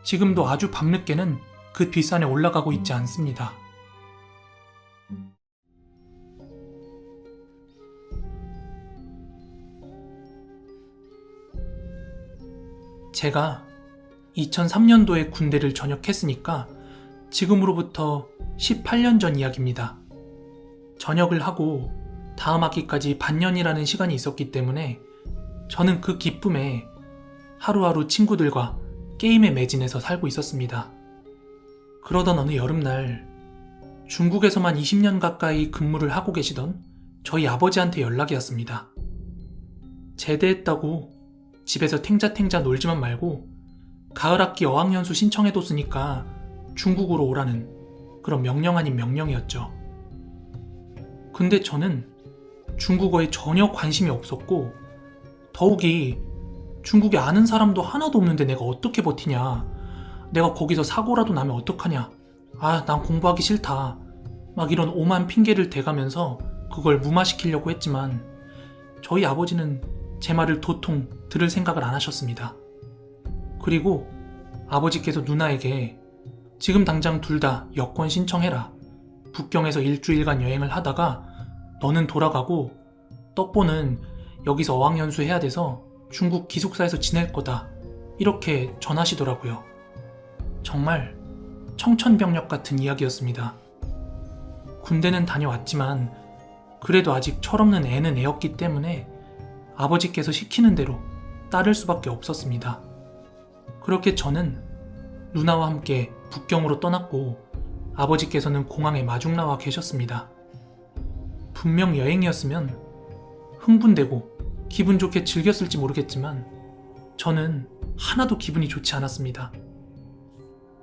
지금도 아주 밤늦게는 그 뒷산에 올라가고 있지 않습니다. 제가 2003년도에 군대를 전역했으니까 지금으로부터 18년 전 이야기입니다. 전역을 하고 다음 학기까지 반년이라는 시간이 있었기 때문에 저는 그 기쁨에 하루하루 친구들과 게임에 매진해서 살고 있었습니다. 그러던 어느 여름날 중국에서만 20년 가까이 근무를 하고 계시던 저희 아버지한테 연락이 왔습니다. 제대했다고 집에서 탱자탱자 놀지만 말고 가을 학기 어학연수 신청해뒀으니까 중국으로 오라는 그런 명령 아닌 명령이었죠. 근데 저는 중국어에 전혀 관심이 없었고 더욱이 중국에 아는 사람도 하나도 없는데 내가 어떻게 버티냐, 내가 거기서 사고라도 나면 어떡하냐, 난 공부하기 싫다, 막 이런 오만 핑계를 대가면서 그걸 무마시키려고 했지만 저희 아버지는 제 말을 도통 들을 생각을 안 하셨습니다. 그리고 아버지께서 누나에게 지금 당장 둘 다 여권 신청해라. 북경에서 일주일간 여행을 하다가 너는 돌아가고 떡보는 여기서 어학연수 해야 돼서 중국 기숙사에서 지낼 거다. 이렇게 전하시더라고요. 정말 청천벽력 같은 이야기였습니다. 군대는 다녀왔지만 그래도 아직 철없는 애는 애였기 때문에 아버지께서 시키는 대로 따를 수밖에 없었습니다. 그렇게 저는 누나와 함께 북경으로 떠났고 아버지께서는 공항에 마중 나와 계셨습니다. 분명 여행이었으면 흥분되고 기분 좋게 즐겼을지 모르겠지만 저는 하나도 기분이 좋지 않았습니다.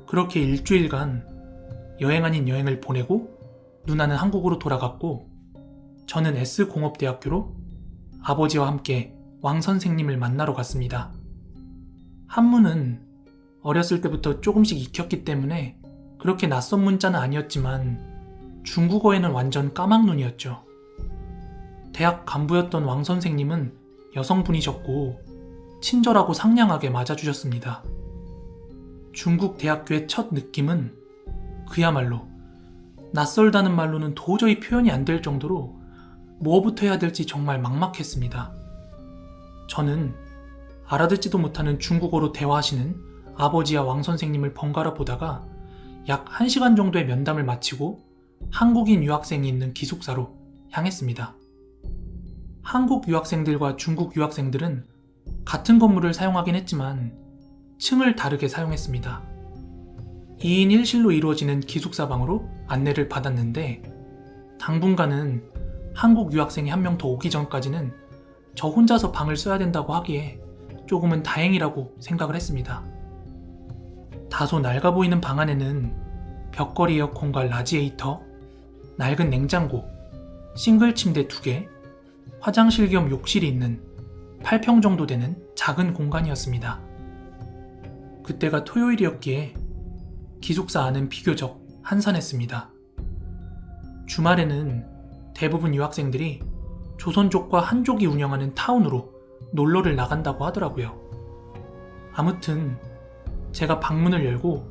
그렇게 일주일간 여행 아닌 여행을 보내고 누나는 한국으로 돌아갔고 저는 S공업대학교로 아버지와 함께 왕 선생님을 만나러 갔습니다. 한문은 어렸을 때부터 조금씩 익혔기 때문에 그렇게 낯선 문자는 아니었지만 중국어에는 완전 까막눈이었죠. 대학 간부였던 왕 선생님은 여성분이셨고 친절하고 상냥하게 맞아주셨습니다. 중국 대학교의 첫 느낌은 그야말로 낯설다는 말로는 도저히 표현이 안 될 정도로 뭐부터 해야 될지 정말 막막했습니다. 저는 알아듣지도 못하는 중국어로 대화하시는 아버지와 왕 선생님을 번갈아 보다가 약 1시간 정도의 면담을 마치고 한국인 유학생이 있는 기숙사로 향했습니다. 한국 유학생들과 중국 유학생들은 같은 건물을 사용하긴 했지만 층을 다르게 사용했습니다. 2인 1실로 이루어지는 기숙사 방으로 안내를 받았는데 당분간은 한국 유학생이 한 명 더 오기 전까지는 저 혼자서 방을 써야 된다고 하기에 조금은 다행이라고 생각을 했습니다. 다소 낡아 보이는 방 안에는 벽걸이 에어컨과 라지에이터, 낡은 냉장고, 싱글 침대 2개, 화장실 겸 욕실이 있는 8평 정도 되는 작은 공간이었습니다. 그때가 토요일이었기에 기숙사 안은 비교적 한산했습니다. 주말에는 대부분 유학생들이 조선족과 한족이 운영하는 타운으로 놀러를 나간다고 하더라고요. 아무튼 제가 방문을 열고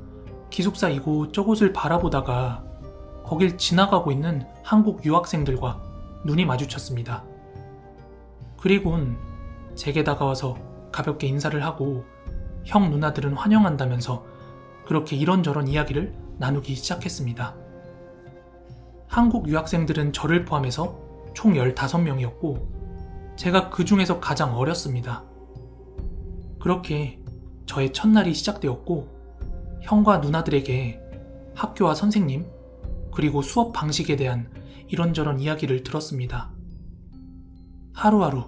기숙사 이곳저곳을 바라보다가 거길 지나가고 있는 한국 유학생들과 눈이 마주쳤습니다. 그리곤 제게 다가와서 가볍게 인사를 하고 형 누나들은 환영한다면서 그렇게 이런저런 이야기를 나누기 시작했습니다. 한국 유학생들은 저를 포함해서 총 15명이었고 제가 그 중에서 가장 어렸습니다. 그렇게 저의 첫날이 시작되었고 형과 누나들에게 학교와 선생님 그리고 수업 방식에 대한 이런저런 이야기를 들었습니다. 하루하루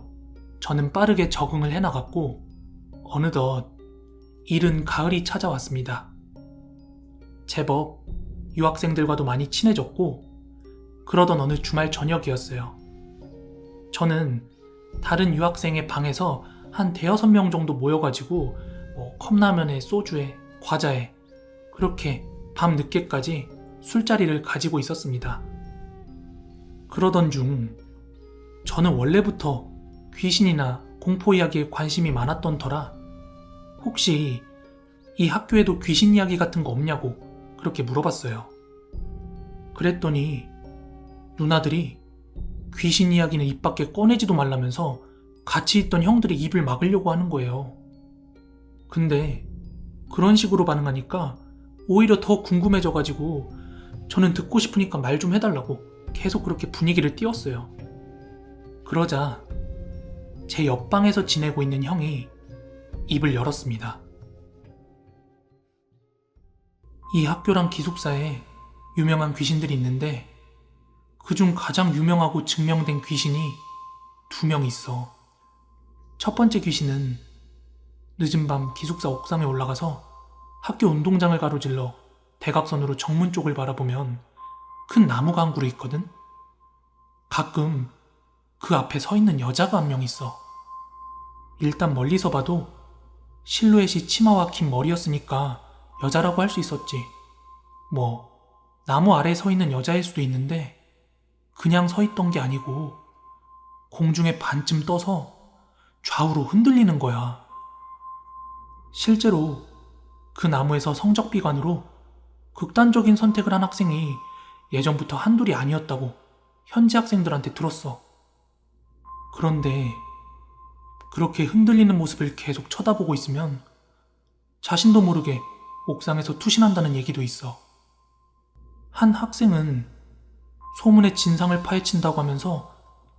저는 빠르게 적응을 해나갔고 어느덧 이른 가을이 찾아왔습니다. 제법 유학생들과도 많이 친해졌고 그러던 어느 주말 저녁이었어요. 저는 다른 유학생의 방에서 한 5-6명 정도 모여가지고 컵라면에 소주에 과자에 그렇게 밤 늦게까지 술자리를 가지고 있었습니다. 그러던 중 저는 원래부터 귀신이나 공포 이야기에 관심이 많았던 터라 혹시 이 학교에도 귀신 이야기 같은 거 없냐고 그렇게 물어봤어요. 그랬더니 누나들이 귀신 이야기는 입 밖에 꺼내지도 말라면서 같이 있던 형들이 입을 막으려고 하는 거예요. 근데 그런 식으로 반응하니까 오히려 더 궁금해져가지고 저는 듣고 싶으니까 말 좀 해달라고 계속 그렇게 분위기를 띄웠어요. 그러자 제 옆방에서 지내고 있는 형이 입을 열었습니다. 이 학교랑 기숙사에 유명한 귀신들이 있는데 그중 가장 유명하고 증명된 귀신이 2명 있어. 첫 번째 귀신은 늦은 밤 기숙사 옥상에 올라가서 학교 운동장을 가로질러 대각선으로 정문 쪽을 바라보면 큰 나무가 한 그루 있거든. 가끔 그 앞에 서 있는 여자가 한 명 있어. 일단 멀리서 봐도 실루엣이 치마와 긴 머리였으니까 여자라고 할 수 있었지. 나무 아래에 서 있는 여자일 수도 있는데 그냥 서 있던 게 아니고 공중에 반쯤 떠서 좌우로 흔들리는 거야. 실제로 그 나무에서 성적비관으로 극단적인 선택을 한 학생이 예전부터 한둘이 아니었다고 현지 학생들한테 들었어. 그런데 그렇게 흔들리는 모습을 계속 쳐다보고 있으면 자신도 모르게 옥상에서 투신한다는 얘기도 있어. 한 학생은 소문의 진상을 파헤친다고 하면서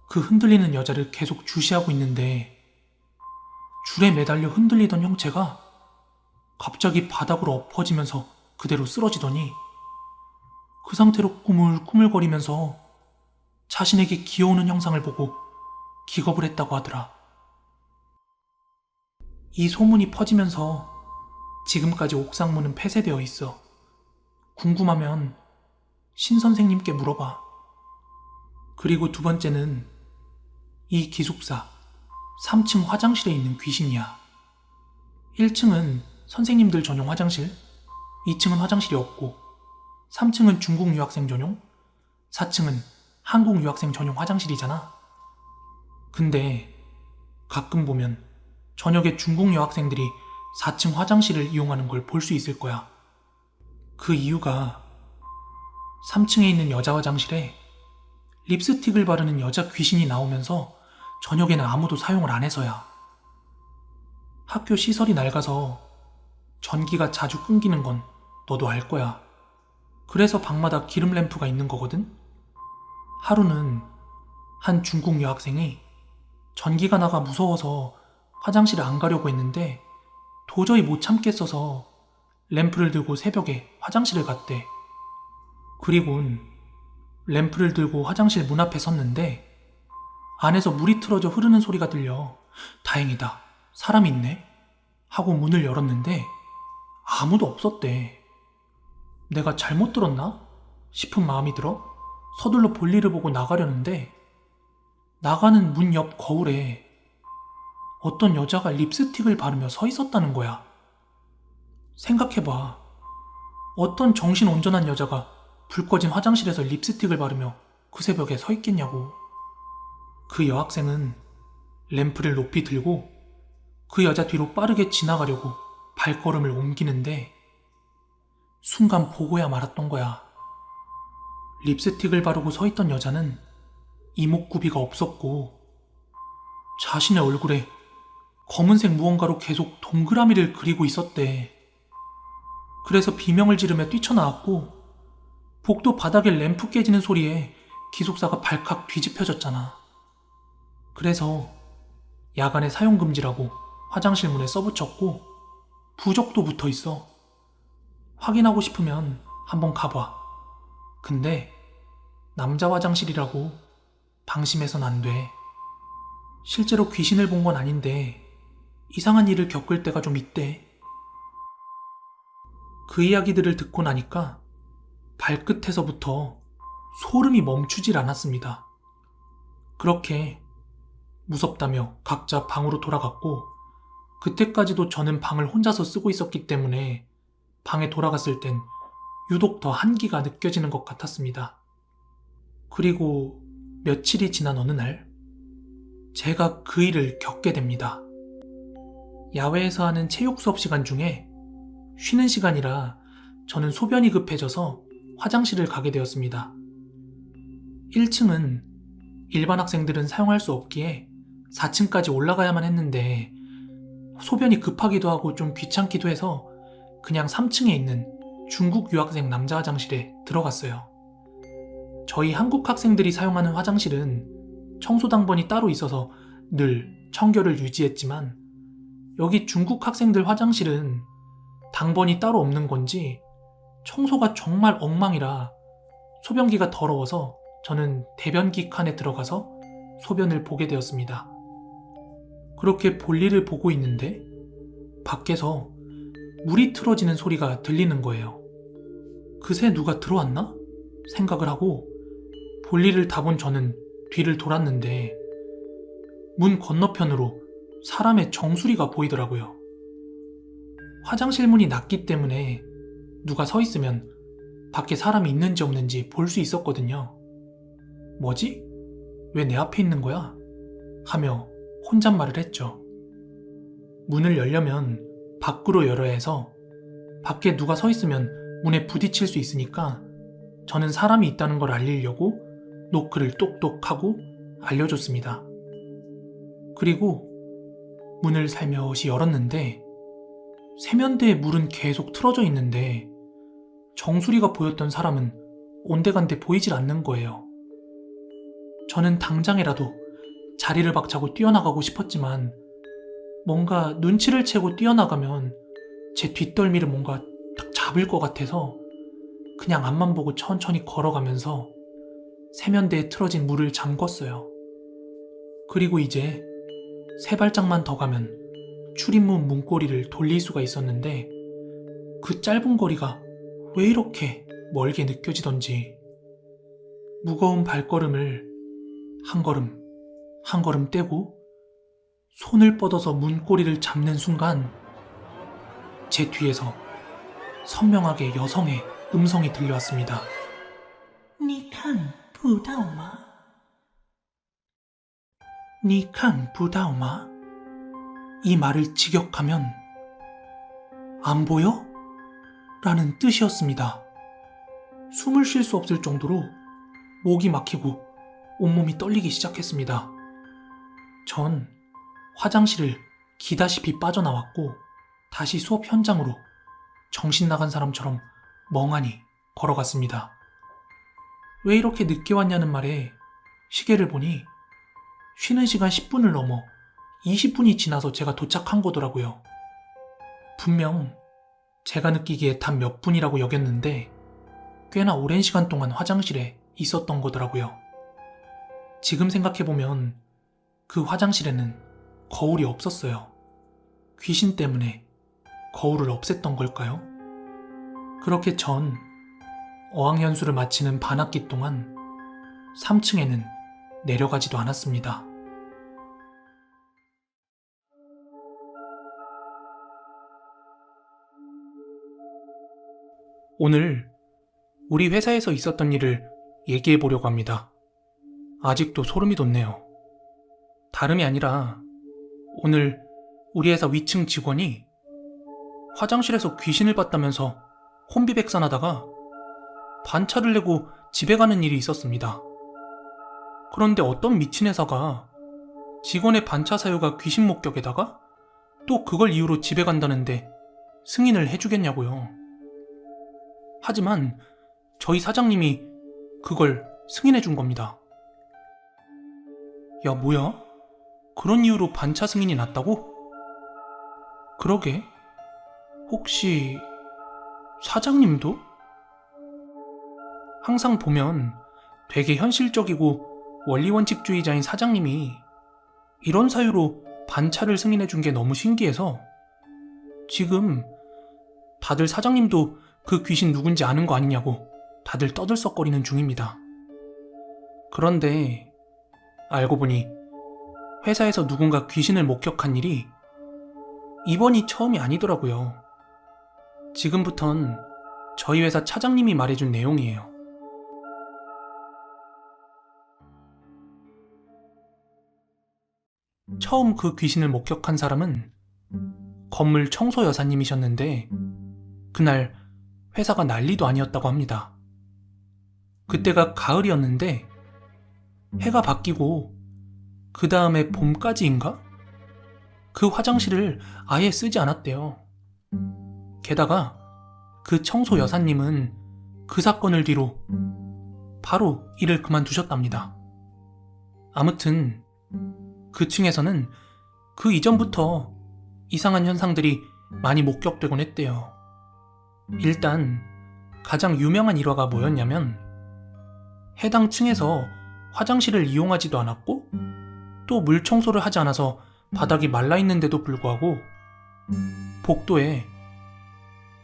그 흔들리는 여자를 계속 주시하고 있는데 줄에 매달려 흔들리던 형체가 갑자기 바닥으로 엎어지면서 그대로 쓰러지더니 그 상태로 꾸물꾸물거리면서 자신에게 기어오는 형상을 보고 기겁을 했다고 하더라. 이 소문이 퍼지면서 지금까지 옥상문은 폐쇄되어 있어. 궁금하면 신 선생님께 물어봐. 그리고 2번째는 이 기숙사 3층 화장실에 있는 귀신이야. 1층은 선생님들 전용 화장실, 2층은 화장실이 없고 3층은 중국 유학생 전용, 4층은 한국 유학생 전용 화장실이잖아. 근데 가끔 보면 저녁에 중국 여학생들이 4층 화장실을 이용하는 걸 볼 수 있을 거야. 그 이유가 3층에 있는 여자 화장실에 립스틱을 바르는 여자 귀신이 나오면서 저녁에는 아무도 사용을 안 해서야. 학교 시설이 낡아서 전기가 자주 끊기는 건 너도 알 거야. 그래서 방마다 기름 램프가 있는 거거든. 하루는 한 중국 여학생이 전기가 나가 무서워서 화장실에 안 가려고 했는데 도저히 못 참겠어서 램프를 들고 새벽에 화장실을 갔대. 그리곤 램프를 들고 화장실 문 앞에 섰는데 안에서 물이 틀어져 흐르는 소리가 들려 다행이다, 사람이 있네 하고 문을 열었는데 아무도 없었대. 내가 잘못 들었나 싶은 마음이 들어 서둘러 볼일을 보고 나가려는데 나가는 문 옆 거울에 어떤 여자가 립스틱을 바르며 서 있었다는 거야. 생각해봐. 어떤 정신 온전한 여자가 불 꺼진 화장실에서 립스틱을 바르며 그 새벽에 서 있겠냐고. 그 여학생은 램프를 높이 들고 그 여자 뒤로 빠르게 지나가려고 발걸음을 옮기는데 순간 보고야 말았던 거야. 립스틱을 바르고 서 있던 여자는 이목구비가 없었고 자신의 얼굴에 검은색 무언가로 계속 동그라미를 그리고 있었대. 그래서 비명을 지르며 뛰쳐나왔고 복도 바닥에 램프 깨지는 소리에 기숙사가 발칵 뒤집혀졌잖아. 그래서 야간에 사용금지라고 화장실 문에 써붙였고 부적도 붙어 있어. 확인하고 싶으면 한번 가봐. 근데 남자 화장실이라고 방심해선 안 돼. 실제로 귀신을 본 건 아닌데 이상한 일을 겪을 때가 좀 있대. 그 이야기들을 듣고 나니까 발끝에서부터 소름이 멈추질 않았습니다. 그렇게 무섭다며 각자 방으로 돌아갔고 그때까지도 저는 방을 혼자서 쓰고 있었기 때문에 방에 돌아갔을 땐 유독 더 한기가 느껴지는 것 같았습니다. 그리고 며칠이 지난 어느 날 제가 그 일을 겪게 됩니다. 야외에서 하는 체육 수업 시간 중에 쉬는 시간이라 저는 소변이 급해져서 화장실을 가게 되었습니다. 1층은 일반 학생들은 사용할 수 없기에 4층까지 올라가야만 했는데 소변이 급하기도 하고 좀 귀찮기도 해서 그냥 3층에 있는 중국 유학생 남자 화장실에 들어갔어요. 저희 한국 학생들이 사용하는 화장실은 청소당번이 따로 있어서 늘 청결을 유지했지만 여기 중국 학생들 화장실은 당번이 따로 없는 건지 청소가 정말 엉망이라 소변기가 더러워서 저는 대변기 칸에 들어가서 소변을 보게 되었습니다. 그렇게 볼일을 보고 있는데 밖에서 물이 틀어지는 소리가 들리는 거예요. 그새 누가 들어왔나? 생각을 하고 볼일을 다 본 저는 뒤를 돌았는데 문 건너편으로 사람의 정수리가 보이더라고요. 화장실 문이 낮기 때문에 누가 서 있으면 밖에 사람이 있는지 없는지 볼 수 있었거든요. 뭐지? 왜 내 앞에 있는 거야? 하며 혼잣말을 했죠. 문을 열려면 밖으로 열어야 해서 밖에 누가 서 있으면 문에 부딪힐 수 있으니까 저는 사람이 있다는 걸 알리려고 노크를 똑똑하고 알려줬습니다. 그리고 문을 살며시 열었는데 세면대에 물은 계속 틀어져 있는데 정수리가 보였던 사람은 온데간데 보이질 않는 거예요. 저는 당장이라도 자리를 박차고 뛰어나가고 싶었지만 뭔가 눈치를 채고 뛰어나가면 제 뒷덜미를 뭔가 딱 잡을 것 같아서 그냥 앞만 보고 천천히 걸어가면서 세면대에 틀어진 물을 잠궜어요. 그리고 이제 세 발짝만 더 가면 출입문 문고리를 돌릴 수가 있었는데 그 짧은 거리가 왜 이렇게 멀게 느껴지던지 무거운 발걸음을 한 걸음 한 걸음 떼고 손을 뻗어서 문고리를 잡는 순간 제 뒤에서 선명하게 여성의 음성이 들려왔습니다. 你看不到吗? 你看不到吗? 이 말을 직역하면 안 보여? 라는 뜻이었습니다. 숨을 쉴 수 없을 정도로 목이 막히고 온몸이 떨리기 시작했습니다. 전 화장실을 기다시피 빠져나왔고 다시 수업 현장으로 정신 나간 사람처럼 멍하니 걸어갔습니다. 왜 이렇게 늦게 왔냐는 말에 시계를 보니 쉬는 시간 10분을 넘어 20분이 지나서 제가 도착한 거더라고요. 분명 제가 느끼기에 단 몇 분이라고 여겼는데 꽤나 오랜 시간 동안 화장실에 있었던 거더라고요. 지금 생각해보면 그 화장실에는 거울이 없었어요. 귀신 때문에 거울을 없앴던 걸까요? 그렇게 전 어학연수를 마치는 반학기 동안 3층에는 내려가지도 않았습니다. 오늘 우리 회사에서 있었던 일을 얘기해 보려고 합니다. 아직도 소름이 돋네요. 다름이 아니라 오늘 우리 회사 위층 직원이 화장실에서 귀신을 봤다면서 혼비백산하다가 반차를 내고 집에 가는 일이 있었습니다. 그런데 어떤 미친 회사가 직원의 반차 사유가 귀신 목격에다가 또 그걸 이유로 집에 간다는데 승인을 해주겠냐고요. 하지만 저희 사장님이 그걸 승인해준 겁니다. 야, 뭐야? 그런 이유로 반차 승인이 났다고? 그러게. 혹시 사장님도? 항상 보면 되게 현실적이고 원리원칙주의자인 사장님이 이런 사유로 반차를 승인해준 게 너무 신기해서 지금 다들 사장님도 그 귀신 누군지 아는 거 아니냐고 다들 떠들썩거리는 중입니다. 그런데 알고 보니 회사에서 누군가 귀신을 목격한 일이 이번이 처음이 아니더라고요. 지금부턴 저희 회사 차장님이 말해준 내용이에요. 처음 그 귀신을 목격한 사람은 건물 청소 여사님이셨는데 그날 회사가 난리도 아니었다고 합니다. 그때가 가을이었는데 해가 바뀌고 그 다음에 봄까지인가? 그 화장실을 아예 쓰지 않았대요. 게다가 그 청소 여사님은 그 사건을 뒤로 바로 일을 그만두셨답니다. 아무튼 그 층에서는 그 이전부터 이상한 현상들이 많이 목격되곤 했대요. 일단 가장 유명한 일화가 뭐였냐면 해당 층에서 화장실을 이용하지도 않았고 또 물 청소를 하지 않아서 바닥이 말라있는데도 불구하고 복도에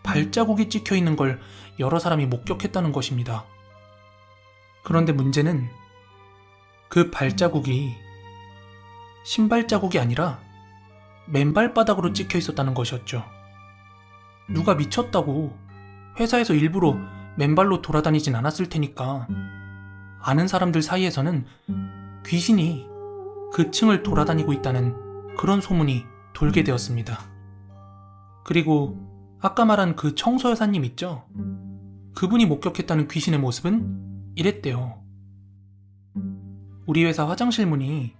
발자국이 찍혀 있는 걸 여러 사람이 목격했다는 것입니다. 그런데 문제는 그 발자국이 신발 자국이 아니라 맨발 바닥으로 찍혀 있었다는 것이었죠. 누가 미쳤다고 회사에서 일부러 맨발로 돌아다니진 않았을 테니까 아는 사람들 사이에서는 귀신이 그 층을 돌아다니고 있다는 그런 소문이 돌게 되었습니다. 그리고 아까 말한 그 청소 여사님 있죠? 그분이 목격했다는 귀신의 모습은 이랬대요. 우리 회사 화장실 문이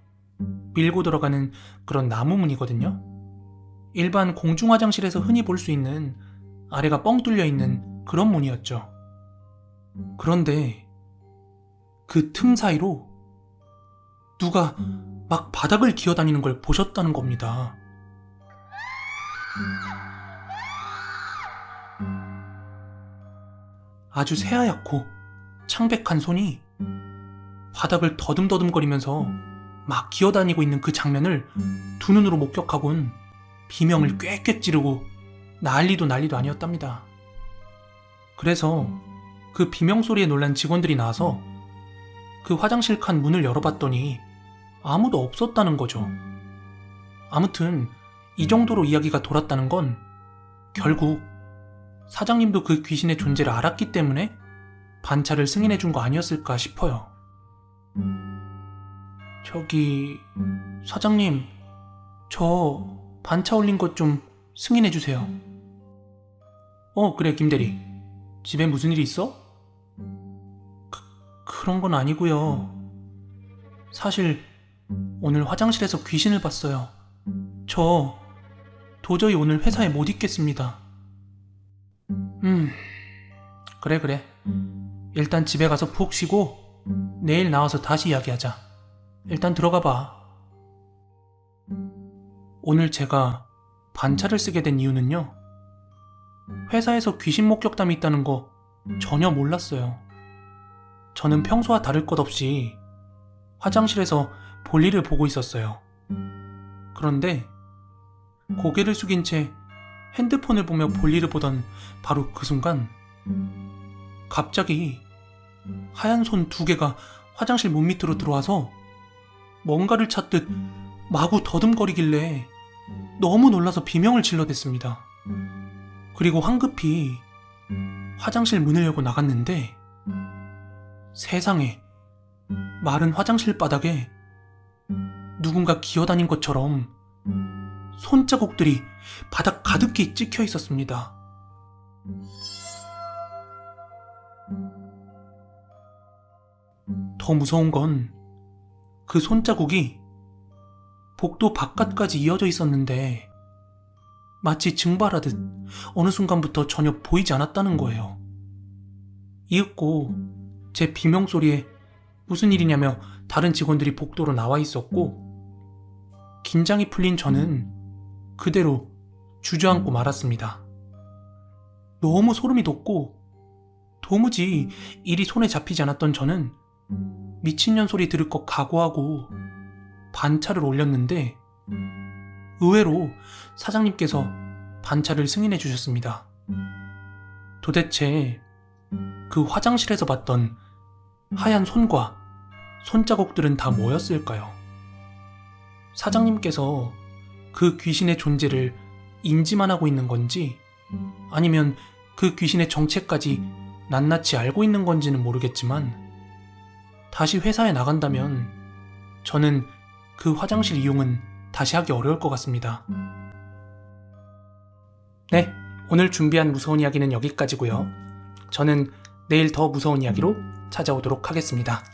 밀고 들어가는 그런 나무 문이거든요. 일반 공중 화장실에서 흔히 볼 수 있는 아래가 뻥 뚫려 있는 그런 문이었죠. 그런데 그 틈 사이로 누가 막 바닥을 기어다니는 걸 보셨다는 겁니다. 아주 새하얗고 창백한 손이 바닥을 더듬더듬거리면서 막 기어다니고 있는 그 장면을 두 눈으로 목격하곤 비명을 꽥꽥 지르고 난리도 아니었답니다. 그래서 그 비명 소리에 놀란 직원들이 나와서 그 화장실 칸 문을 열어봤더니 아무도 없었다는 거죠. 아무튼 이 정도로 이야기가 돌았다는 건 결국 사장님도 그 귀신의 존재를 알았기 때문에 반차를 승인해준 거 아니었을까 싶어요. 저기 사장님, 저 반차 올린 것 좀 승인해주세요. 그래 김대리, 집에 무슨 일 있어? 그런 건 아니고요. 사실 오늘 화장실에서 귀신을 봤어요. 저 도저히 오늘 회사에 못 있겠습니다. 그래. 일단 집에 가서 푹 쉬고 내일 나와서 다시 이야기하자. 일단 들어가 봐. 오늘 제가 반차를 쓰게 된 이유는요. 회사에서 귀신 목격담이 있다는 거 전혀 몰랐어요. 저는 평소와 다를 것 없이 화장실에서 볼일을 보고 있었어요. 그런데 고개를 숙인 채 핸드폰을 보며 볼일을 보던 바로 그 순간 갑자기 하얀 손 두 개가 화장실 문 밑으로 들어와서 뭔가를 찾듯 마구 더듬거리길래 너무 놀라서 비명을 질러댔습니다. 그리고 황급히 화장실 문을 열고 나갔는데 세상에, 마른 화장실 바닥에 누군가 기어다닌 것처럼 손자국들이 바닥 가득히 찍혀 있었습니다. 더 무서운 건 그 손자국이 복도 바깥까지 이어져 있었는데 마치 증발하듯 어느 순간부터 전혀 보이지 않았다는 거예요. 이윽고 제 비명소리에 무슨 일이냐며 다른 직원들이 복도로 나와 있었고, 긴장이 풀린 저는 그대로 주저앉고 말았습니다. 너무 소름이 돋고 도무지 일이 손에 잡히지 않았던 저는 미친년 소리 들을 것 각오하고 반차를 올렸는데, 의외로 사장님께서 반차를 승인해 주셨습니다. 도대체 그 화장실에서 봤던 하얀 손과 손자국들은 다 뭐였을까요? 사장님께서 그 귀신의 존재를 인지만 하고 있는 건지, 아니면 그 귀신의 정체까지 낱낱이 알고 있는 건지는 모르겠지만, 다시 회사에 나간다면 저는 그 화장실 이용은 다시 하기 어려울 것 같습니다. 네, 오늘 준비한 무서운 이야기는 여기까지고요. 저는 내일 더 무서운 이야기로 찾아오도록 하겠습니다.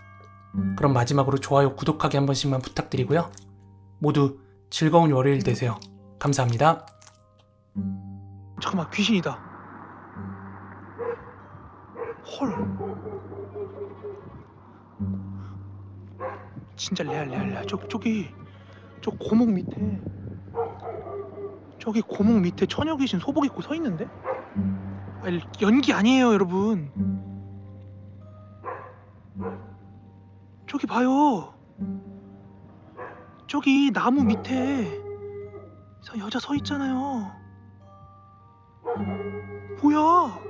그럼 마지막으로 좋아요, 구독하기 한 번씩만 부탁드리고요. 모두 즐거운 월요일 되세요. 감사합니다. 잠깐만, 귀신이다. 헐. 진짜 레알. 저 고목 밑에, 저기 고목 밑에 처녀 귀신 소복 입고 서 있는데? 아니, 연기 아니에요, 여러분. 저기 봐요. 저기 나무 밑에 여자 서 있잖아요. 뭐야?